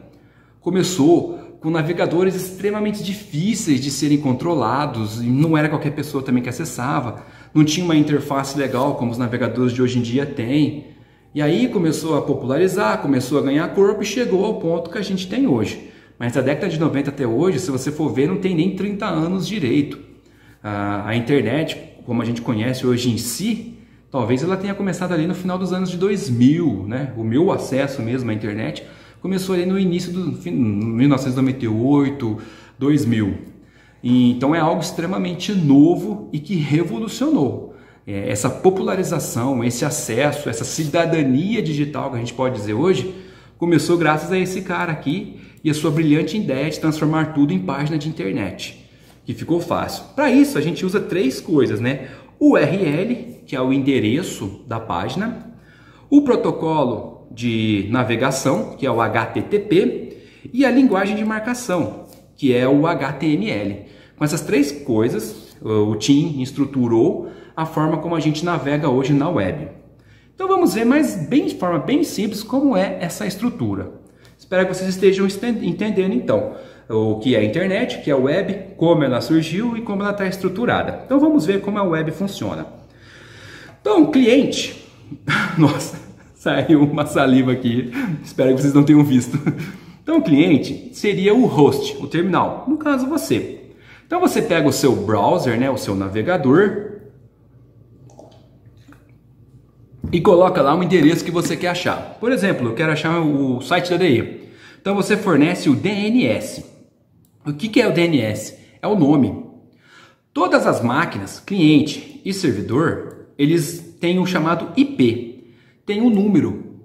Começou com navegadores extremamente difíceis de serem controlados, e não era qualquer pessoa também que acessava, não tinha uma interface legal como os navegadores de hoje em dia têm. E aí começou a popularizar, começou a ganhar corpo e chegou ao ponto que a gente tem hoje. Mas da década de 90 até hoje, se você for ver, não tem nem 30 anos direito. A internet, como a gente conhece hoje em si, talvez ela tenha começado ali no final dos anos de 2000, né? O meu acesso mesmo à internet começou ali no início do 1998, 2000. E, então é algo extremamente novo e que revolucionou. Essa popularização, esse acesso, essa cidadania digital que a gente pode dizer hoje, começou graças a esse cara aqui e a sua brilhante ideia de transformar tudo em página de internet, que ficou fácil. Para isso a gente usa três coisas, né? O URL, que é o endereço da página, o protocolo de navegação, que é o HTTP, e a linguagem de marcação, que é o HTML. Com essas três coisas, o Tim estruturou a forma como a gente navega hoje na web. Então vamos ver de forma bem simples como é essa estrutura. Espero que vocês estejam entendendo então o que é a internet, o que é a web, como ela surgiu e como ela está estruturada. Então vamos ver como a web funciona. Então, cliente, nossa, saiu uma saliva aqui, espero que vocês não tenham visto. Então o cliente seria o host, o terminal, no caso você. Então você pega o seu browser, né, o seu navegador, e coloca lá um endereço que você quer achar. Por exemplo, eu quero achar o site da DE. Então você fornece o DNS. O que é o DNS? É o nome. Todas as máquinas, cliente e servidor, eles têm o chamado IP. Tem um número.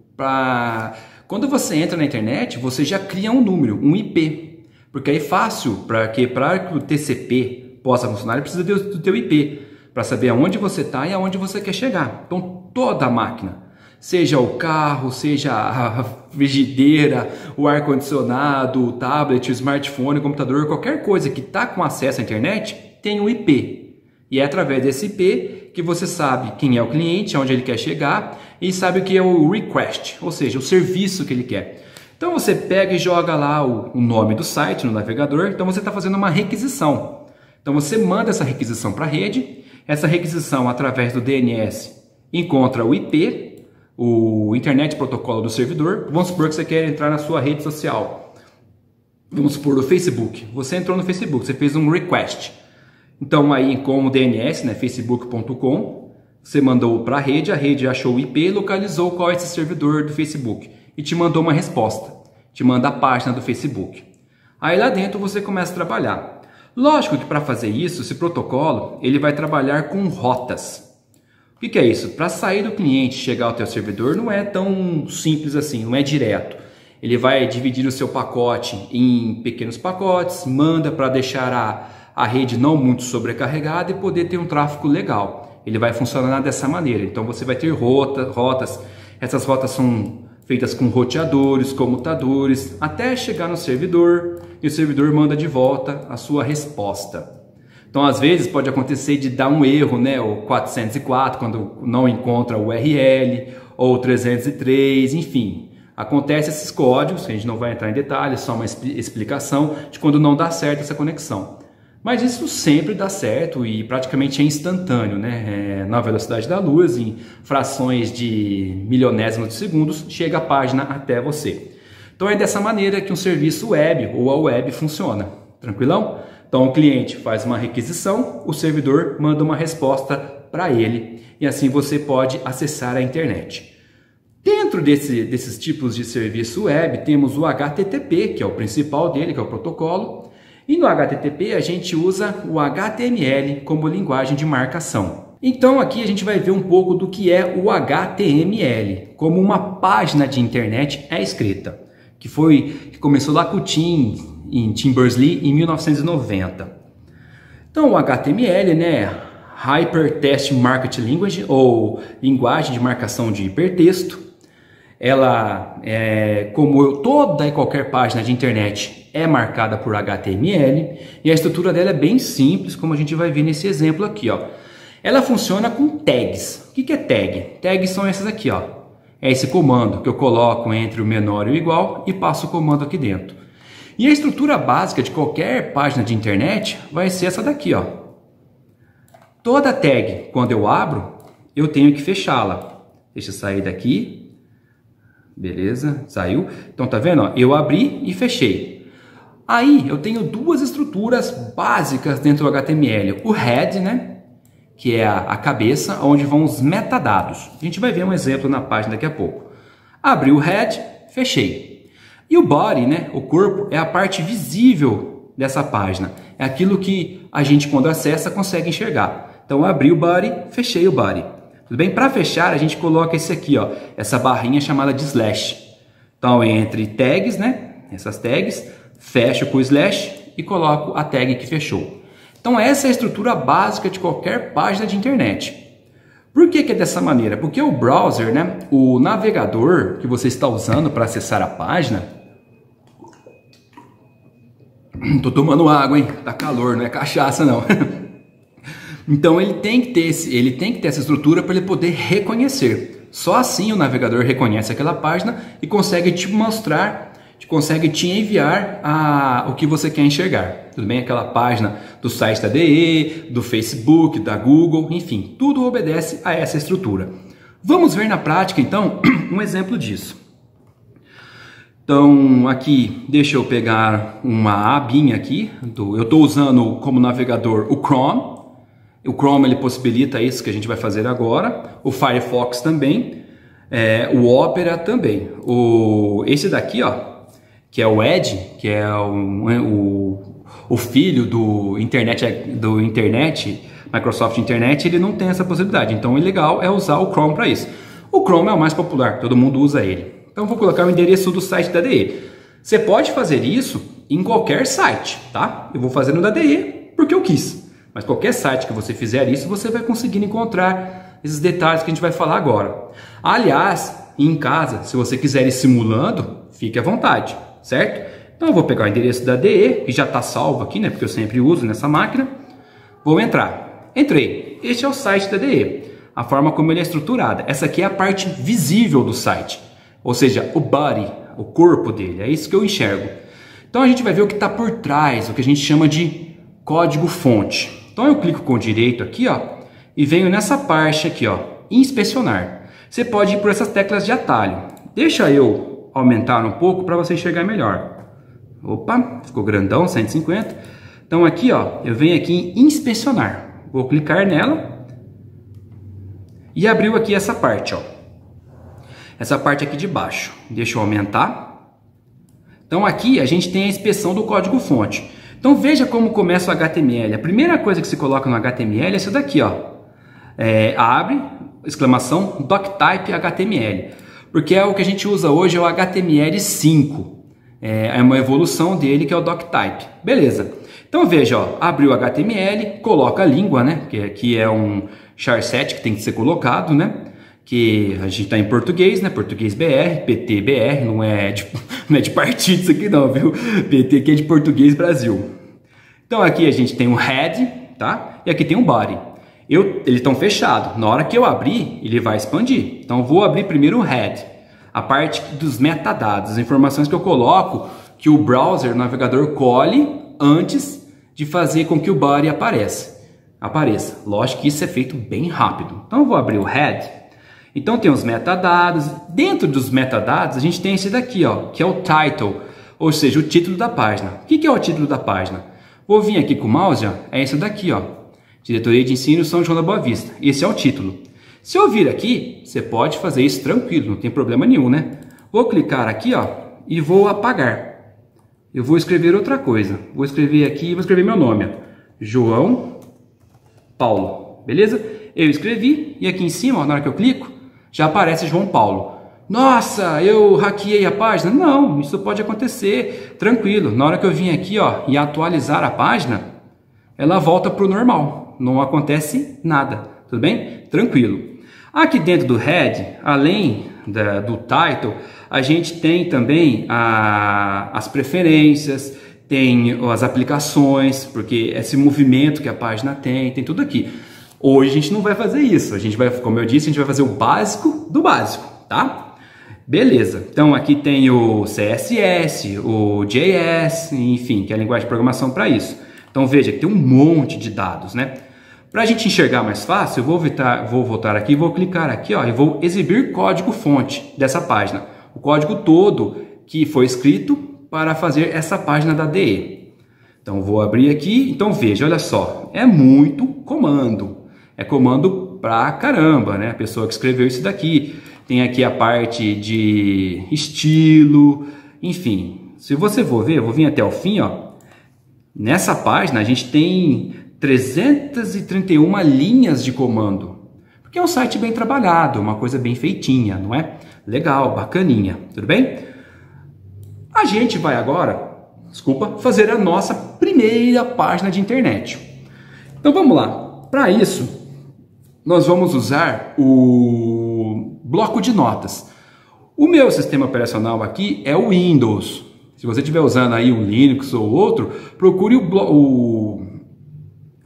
Quando você entra na internet, você já cria um número, um IP. Porque aí é fácil, para que o TCP possa funcionar, ele precisa do teu IP. Para saber aonde você está e aonde você quer chegar. Então toda a máquina, seja o carro, seja a frigideira, o ar-condicionado, o tablet, o smartphone, o computador, qualquer coisa que está com acesso à internet, tem um IP. E é através desse IP que você sabe quem é o cliente, aonde ele quer chegar e sabe o que é o request, ou seja, o serviço que ele quer. Então você pega e joga lá o nome do site no navegador, então você está fazendo uma requisição. Então você manda essa requisição para a rede, essa requisição através do DNS encontra o IP, o Internet Protocolo do servidor. Vamos supor que você quer entrar na sua rede social. Vamos supor o Facebook. Você entrou no Facebook, você fez um request. Então aí com o DNS, né, facebook.com, você mandou para a rede achou o IP, localizou qual é esse servidor do Facebook e te mandou uma resposta. Te manda a página do Facebook. Aí lá dentro você começa a trabalhar. Lógico que para fazer isso, esse protocolo, ele vai trabalhar com rotas. O que é isso? Para sair do cliente e chegar ao teu servidor não é tão simples assim, não é direto. Ele vai dividir o seu pacote em pequenos pacotes, manda para deixar a rede não muito sobrecarregada e poder ter um tráfego legal. Ele vai funcionar dessa maneira. Então você vai ter rotas. Essas rotas são feitas com roteadores, comutadores, até chegar no servidor e o servidor manda de volta a sua resposta. Então às vezes pode acontecer de dar um erro, né? O 404 quando não encontra o URL, ou 303, enfim. Acontece esses códigos, a gente não vai entrar em detalhes, só uma explicação de quando não dá certo essa conexão. Mas isso sempre dá certo e praticamente é instantâneo, né? Na velocidade da luz, em frações de milionésimos de segundos, chega a página até você. Então é dessa maneira que um serviço web ou a web funciona. Tranquilão? Então o cliente faz uma requisição, o servidor manda uma resposta para ele e assim você pode acessar a internet. Dentro desses tipos de serviço web temos o HTTP, que é o principal dele, que é o protocolo. E no HTTP a gente usa o HTML como linguagem de marcação. Então aqui a gente vai ver um pouco do que é o HTML, como uma página de internet é escrita, que começou lá com o Tim, em Tim Berners-Lee em 1990. Então o HTML, né, Hypertext Markup Language, ou linguagem de marcação de hipertexto, ela, como toda e qualquer página de internet, é marcada por HTML e a estrutura dela é bem simples, como a gente vai ver nesse exemplo aqui, ó. Ela funciona com tags. O que é tag? Tags são essas aqui, ó. É esse comando que eu coloco entre o menor e o igual e passo o comando aqui dentro. E a estrutura básica de qualquer página de internet vai ser essa daqui, ó. Toda tag, quando eu abro, eu tenho que fechá-la. Deixa eu sair daqui. Beleza, saiu. Então tá vendo? Ó, eu abri e fechei. Aí eu tenho duas estruturas básicas dentro do HTML. O head, né? Que é a cabeça, onde vão os metadados. A gente vai ver um exemplo na página daqui a pouco. Abri o head, fechei. E o body, né? O corpo, é a parte visível dessa página. É aquilo que a gente, quando acessa, consegue enxergar. Então, abri o body, fechei o body. Tudo bem? Para fechar, a gente coloca esse aqui, ó, essa barrinha chamada de slash. Então, entre tags, né? Essas tags, fecho com o slash e coloco a tag que fechou. Então, essa é a estrutura básica de qualquer página de internet. Por que é dessa maneira? Porque o browser, né? O navegador que você está usando para acessar a página. Tô tomando água, hein? Tá calor, não é cachaça, não. Então ele tem que ter essa estrutura para ele poder reconhecer. Só assim o navegador reconhece aquela página e consegue te mostrar, consegue te enviar o que você quer enxergar. Tudo bem? Aquela página do site da DE, do Facebook, da Google, enfim, tudo obedece a essa estrutura. Vamos ver na prática então um exemplo disso. Então aqui, deixa eu pegar uma abinha aqui, eu estou usando como navegador o Chrome. O Chrome ele possibilita isso que a gente vai fazer agora, o Firefox também, o Opera também. Esse daqui, ó, que é o Edge, que é o filho do Internet, Microsoft Internet, ele não tem essa possibilidade. Então o legal é usar o Chrome para isso. O Chrome é o mais popular, todo mundo usa ele. Então vou colocar o endereço do site da DE. Você pode fazer isso em qualquer site, tá? Eu vou fazer no da DE porque eu quis. Mas qualquer site que você fizer isso, você vai conseguir encontrar esses detalhes que a gente vai falar agora. Aliás, em casa, se você quiser ir simulando, fique à vontade, certo? Então eu vou pegar o endereço da DE, que já está salvo aqui, né? Porque eu sempre uso nessa máquina. Vou entrar. Entrei. Este é o site da DE. A forma como ele é estruturado. Essa aqui é a parte visível do site. Ou seja, o body, o corpo dele. É isso que eu enxergo. Então a gente vai ver o que está por trás, o que a gente chama de código-fonte. Então eu clico com o direito aqui, ó, e venho nessa parte aqui, ó, inspecionar. você pode ir por essas teclas de atalho. Deixa eu aumentar um pouco para você enxergar melhor. Opa, ficou grandão, 150. Então aqui, ó, eu venho aqui em inspecionar. Vou clicar nela e abriu aqui essa parte, ó. Essa parte aqui de baixo. Deixa eu aumentar. Então aqui a gente tem a inspeção do código-fonte. Então veja como começa o HTML. A primeira coisa que se coloca no HTML é isso daqui, ó. Abre, exclamação, doctype HTML. Porque é o que a gente usa hoje, é o HTML5. É uma evolução dele, que é o doctype. Beleza. Então veja, ó, abriu o HTML, coloca a língua, né? Que aqui é um char7 que tem que ser colocado, né? Que a gente está em português, né? Português BR, PT BR, não é de partido isso aqui não, viu? PT aqui é de português Brasil. Então aqui a gente tem um head, tá? E aqui tem um body. Eles estão fechados. Na hora que eu abrir, ele vai expandir. Então eu vou abrir primeiro o head, a parte dos metadados, as informações que eu coloco, que o browser, o navegador, colhe antes de fazer com que o body apareça. Lógico que isso é feito bem rápido. Então eu vou abrir o head. Então tem os metadados. Dentro dos metadados a gente tem esse daqui, ó, que é o title, ou seja, o título da página. O que é o título da página? Vou vir aqui com o mouse, ó, é esse daqui, ó, Diretoria de Ensino São João da Boa Vista. Esse é o título. Se eu vir aqui, você pode fazer isso tranquilo, não tem problema nenhum, né? Vou clicar aqui, ó, e vou apagar. Eu vou escrever outra coisa. Vou escrever aqui, vou escrever meu nome, ó, João Paulo, beleza? Eu escrevi e aqui em cima, ó, na hora que eu clico, já aparece João Paulo. Nossa, eu hackeei a página? Não, isso pode acontecer, tranquilo. Na hora que eu vim aqui, ó, e atualizar a página, ela volta para o normal. Não acontece nada, tudo bem? Tranquilo. Aqui dentro do head, além do title, a gente tem também as preferências, tem as aplicações, porque esse movimento que a página tem tudo aqui. Hoje a gente não vai fazer isso, a gente vai, como eu disse, a gente vai fazer o básico do básico, tá? Beleza, então aqui tem o CSS, o JS, enfim, que é a linguagem de programação para isso. Então veja que tem um monte de dados, né? Para a gente enxergar mais fácil, eu vou voltar aqui, vou clicar aqui, ó, e vou exibir código-fonte dessa página. O código todo que foi escrito para fazer essa página da DE. Então vou abrir aqui, então veja, olha só, é muito comando. É comando pra caramba, né? A pessoa que escreveu isso daqui. Tem aqui a parte de estilo, enfim. Se você for ver, eu vou vir até o fim, ó. Nessa página a gente tem 331 linhas de comando. Porque é um site bem trabalhado, uma coisa bem feitinha, não é? Legal, bacaninha, tudo bem? A gente vai agora, fazer a nossa primeira página de internet. Então vamos lá. Para isso, nós vamos usar o bloco de notas. O meu sistema operacional aqui é o Windows. Se você estiver usando aí o Linux ou outro, procure o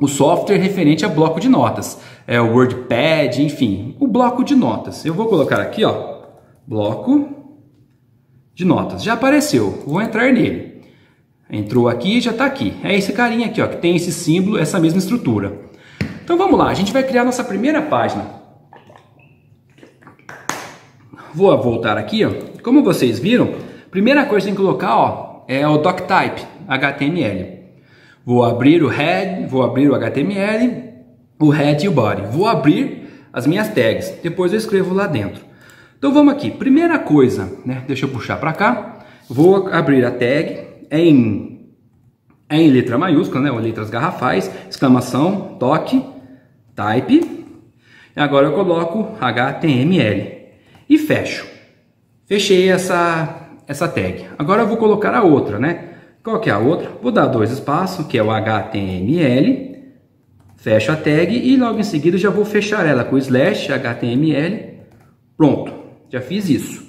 software referente a bloco de notas. É o WordPad, enfim, o bloco de notas. Eu vou colocar aqui, ó, bloco de notas. Já apareceu, vou entrar nele. Entrou aqui e já está aqui. É esse carinha aqui, ó, que tem esse símbolo, essa mesma estrutura. Então vamos lá, a gente vai criar nossa primeira página. Vou voltar aqui, ó. Como vocês viram, primeira coisa que tem que colocar, ó, é o doctype HTML. Vou abrir o head, vou abrir o HTML, o head e o body. Vou abrir as minhas tags, depois eu escrevo lá dentro. Então vamos aqui, primeira coisa, né? Deixa eu puxar para cá. Vou abrir a tag em letra maiúscula, né? Ou letras garrafais, exclamação, toque, type. E agora eu coloco HTML e fecho. Fechei essa tag. Agora eu vou colocar a outra, né? Qual que é a outra? Vou dar 2 espaços, que é o HTML. Fecho a tag e logo em seguida já vou fechar ela com slash HTML. Pronto, já fiz isso.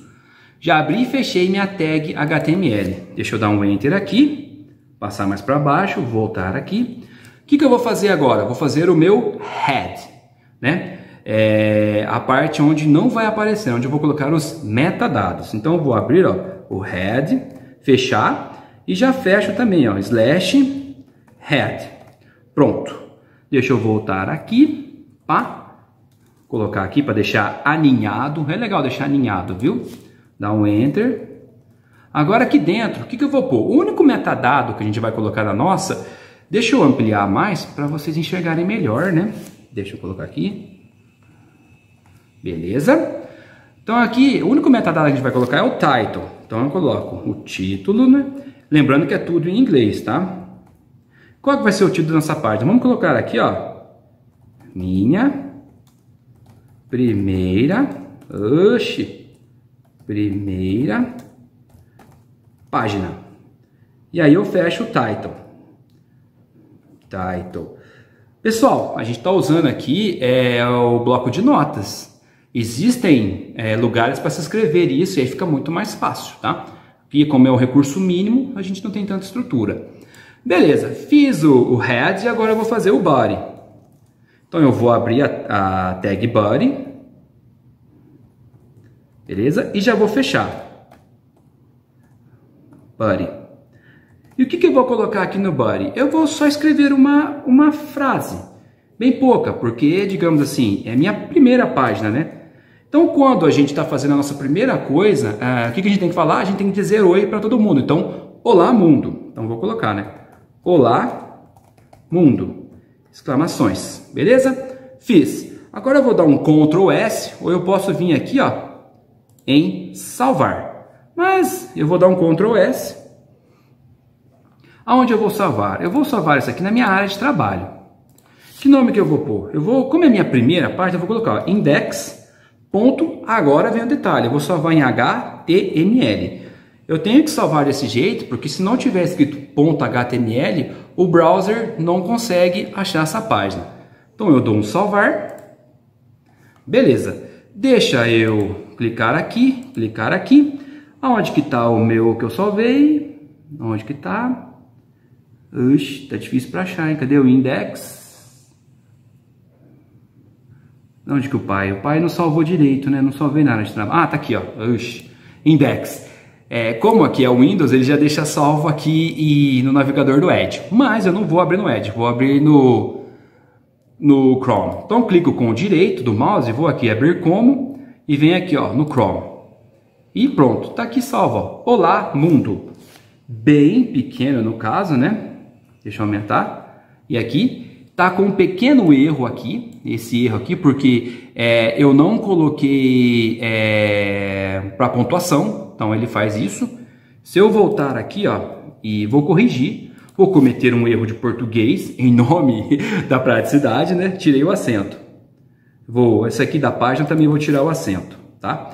Já abri e fechei minha tag HTML. Deixa eu dar um Enter aqui, passar mais para baixo, voltar aqui. O que eu vou fazer agora? Vou fazer o meu head, né? A parte onde não vai aparecer, onde eu vou colocar os metadados. Então eu vou abrir, ó, o head, fechar e já fecho também, ó, slash head. Pronto. Deixa eu voltar aqui, pá. colocar aqui para deixar aninhado. É legal deixar aninhado, viu? Dá um Enter. Agora aqui dentro, o que eu vou pôr? O único metadado que a gente vai colocar na nossa, deixa eu ampliar mais para vocês enxergarem melhor, né? Deixa eu colocar aqui. Beleza? Então aqui, o único metadado que a gente vai colocar é o title. Então eu coloco o título, né? Lembrando que é tudo em inglês, tá? Qual que vai ser o título dessa página? Vamos colocar aqui, ó. Minha primeira, primeira página. E aí eu fecho o title. Pessoal, a gente está usando aqui o bloco de notas. Existem lugares para se escrever isso e aí fica muito mais fácil, tá? Aqui, como é o recurso mínimo, a gente não tem tanta estrutura. Beleza, fiz o head e agora eu vou fazer o body. Então eu vou abrir a tag body. Beleza? E já vou fechar. Body. E o que eu vou colocar aqui no body? Eu vou só escrever uma frase. Bem pouca, porque, digamos assim, é a minha primeira página, né? Então, quando a gente está fazendo a nossa primeira coisa, o que a gente tem que falar? A gente tem que dizer oi para todo mundo. Então, olá, mundo. Então, vou colocar, né? Olá, mundo. Exclamações. Beleza? Fiz. Agora eu vou dar um Ctrl S, ou eu posso vir aqui, ó, em salvar. Mas eu vou dar um Ctrl S. Aonde eu vou salvar? Eu vou salvar isso aqui na minha área de trabalho. Que nome que eu vou pôr? Como é a minha primeira parte, eu vou colocar ó, index. Ponto, agora vem o detalhe, eu vou salvar em HTML. Eu tenho que salvar desse jeito, porque se não tiver escrito ponto .html, o browser não consegue achar essa página. Então eu dou um salvar. Beleza. Deixa eu clicar aqui. Aonde que está o meu que eu salvei? Onde que está? Tá difícil para achar, hein? Cadê o index? Onde que o pai não salvou direito, né? Não salvei nada de trabalho. Ah, tá aqui, ó. Index. Como aqui é o Windows, ele já deixa salvo aqui no navegador do Edge. Mas eu não vou abrir no Edge, vou abrir no Chrome. Então clico com o direito do mouse, vou aqui abrir como e venho aqui, ó, no Chrome. E pronto, tá aqui salvo, ó. Olá, mundo. Bem pequeno no caso, né? Deixa eu aumentar. E aqui tá com um pequeno erro aqui, esse erro aqui, porque eu não coloquei para pontuação, então ele faz isso. Se eu voltar aqui, ó, e vou corrigir, vou cometer um erro de português em nome da praticidade, né? Tirei o acento. Essa aqui da página também vou tirar o acento, tá?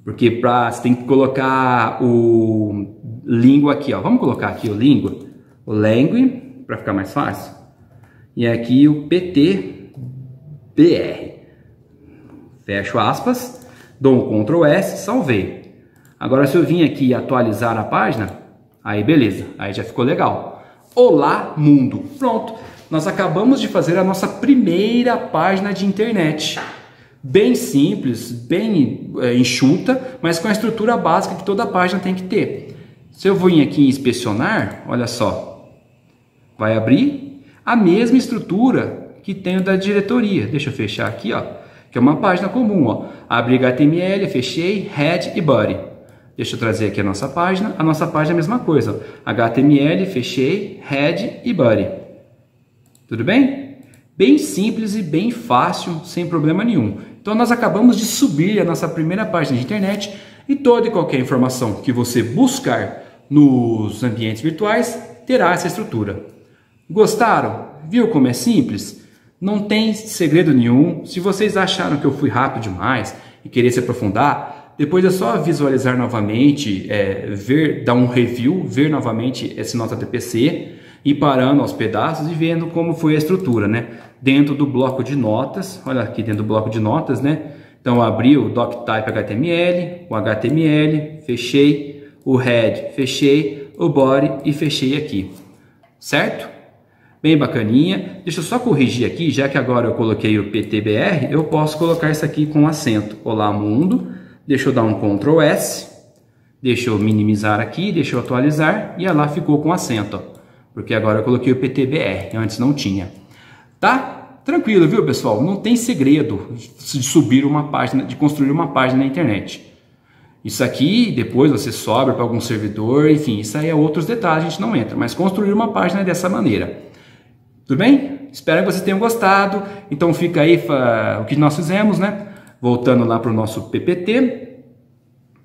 Porque você tem que colocar o língua aqui, ó. Vamos colocar aqui o língua, o language, para ficar mais fácil. E aqui o PTBR. Fecho aspas, dou um Ctrl S, salvei. Agora se eu vim aqui e atualizar a página, aí beleza, aí já ficou legal. Olá, mundo. Pronto, nós acabamos de fazer a nossa primeira página de internet. Bem simples, bem enxuta, mas com a estrutura básica que toda página tem que ter. Se eu vim aqui em inspecionar, olha só, vai abrir a mesma estrutura que tem o da diretoria. Deixa eu fechar aqui, ó, que é uma página comum, ó. Abri HTML, fechei, head e body. Deixa eu trazer aqui a nossa página é a mesma coisa, ó. HTML, fechei, head e body. Tudo bem? Bem simples e bem fácil, sem problema nenhum. Então nós acabamos de subir a nossa primeira página de internet e toda e qualquer informação que você buscar nos ambientes virtuais terá essa estrutura. Gostaram? Viu como é simples? Não tem segredo nenhum. Se vocês acharam que eu fui rápido demais e querer se aprofundar, depois é só visualizar novamente, dar um review, ver novamente esse nosso TPC, ir parando aos pedaços e vendo como foi a estrutura, né? Dentro do bloco de notas, olha aqui dentro do bloco de notas, né? Então abri o doctype HTML, o HTML, fechei, o head, fechei, o body e fechei aqui, certo? Bem bacaninha. Deixa eu só corrigir aqui, já que agora eu coloquei o PTBR, eu posso colocar isso aqui com acento. Olá, mundo. Deixa eu dar um Ctrl S. Deixa eu minimizar aqui, deixa eu atualizar. E lá ficou com acento, ó, porque agora eu coloquei o PTBR, antes não tinha. Tá? Tranquilo, viu, pessoal? Não tem segredo de subir uma página, de construir uma página na internet. Isso aqui, depois você sobe para algum servidor, enfim, isso aí é outros detalhes, a gente não entra. Mas construir uma página é dessa maneira. Tudo bem? Espero que vocês tenham gostado. Então fica aí o que nós fizemos, né? Voltando lá para o nosso PPT.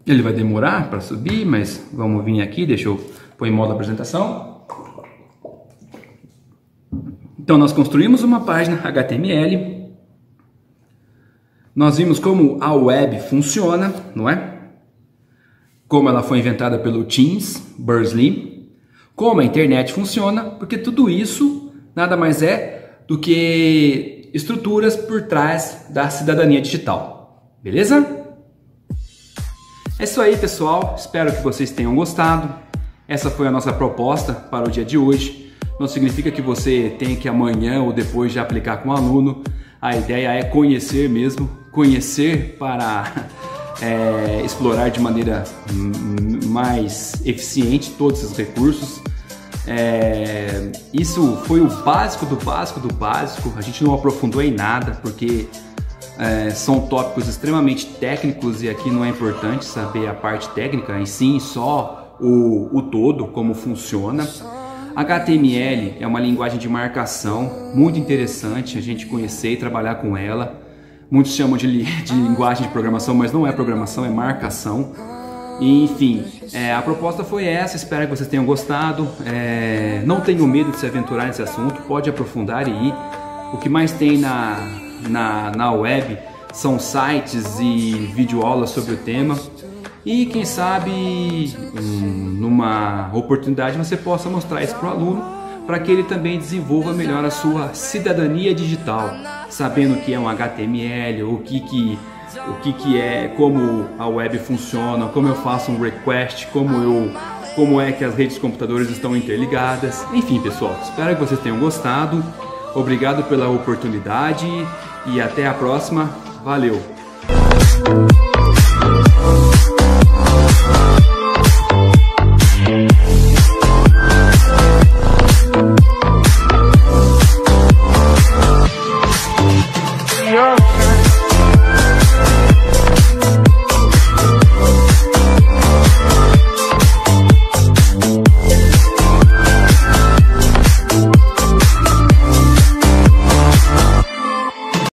Ele vai demorar para subir, mas vamos vir aqui, deixa eu pôr em modo apresentação. Então nós construímos uma página HTML. Nós vimos como a web funciona, não é? Como ela foi inventada pelo Tim Berners-Lee. Como a internet funciona, porque tudo isso nada mais é do que estruturas por trás da cidadania digital. Beleza? É isso aí, pessoal. Espero que vocês tenham gostado. Essa foi a nossa proposta para o dia de hoje. Não significa que você tem que amanhã ou depois já aplicar com o aluno. A ideia é conhecer mesmo, conhecer para explorar de maneira mais eficiente todos esses recursos. Isso foi o básico do básico do básico. A gente não aprofundou em nada porque são tópicos extremamente técnicos e aqui não é importante saber a parte técnica em si, só o todo, como funciona. HTML é uma linguagem de marcação muito interessante a gente conhecer e trabalhar com ela. Muitos chamam de linguagem de programação, mas não é programação, é marcação. E, enfim, a proposta foi essa, espero que vocês tenham gostado. Não tenham medo de se aventurar nesse assunto, pode aprofundar e ir. O que mais tem na web são sites e videoaulas sobre o tema. E quem sabe, numa oportunidade, você possa mostrar isso para o aluno, para que ele também desenvolva melhor a sua cidadania digital, sabendo o que é um HTML, o que é, como a web funciona, como eu faço um request, como é que as redes de computadores estão interligadas. Enfim, pessoal, espero que vocês tenham gostado. Obrigado pela oportunidade e até a próxima. Valeu!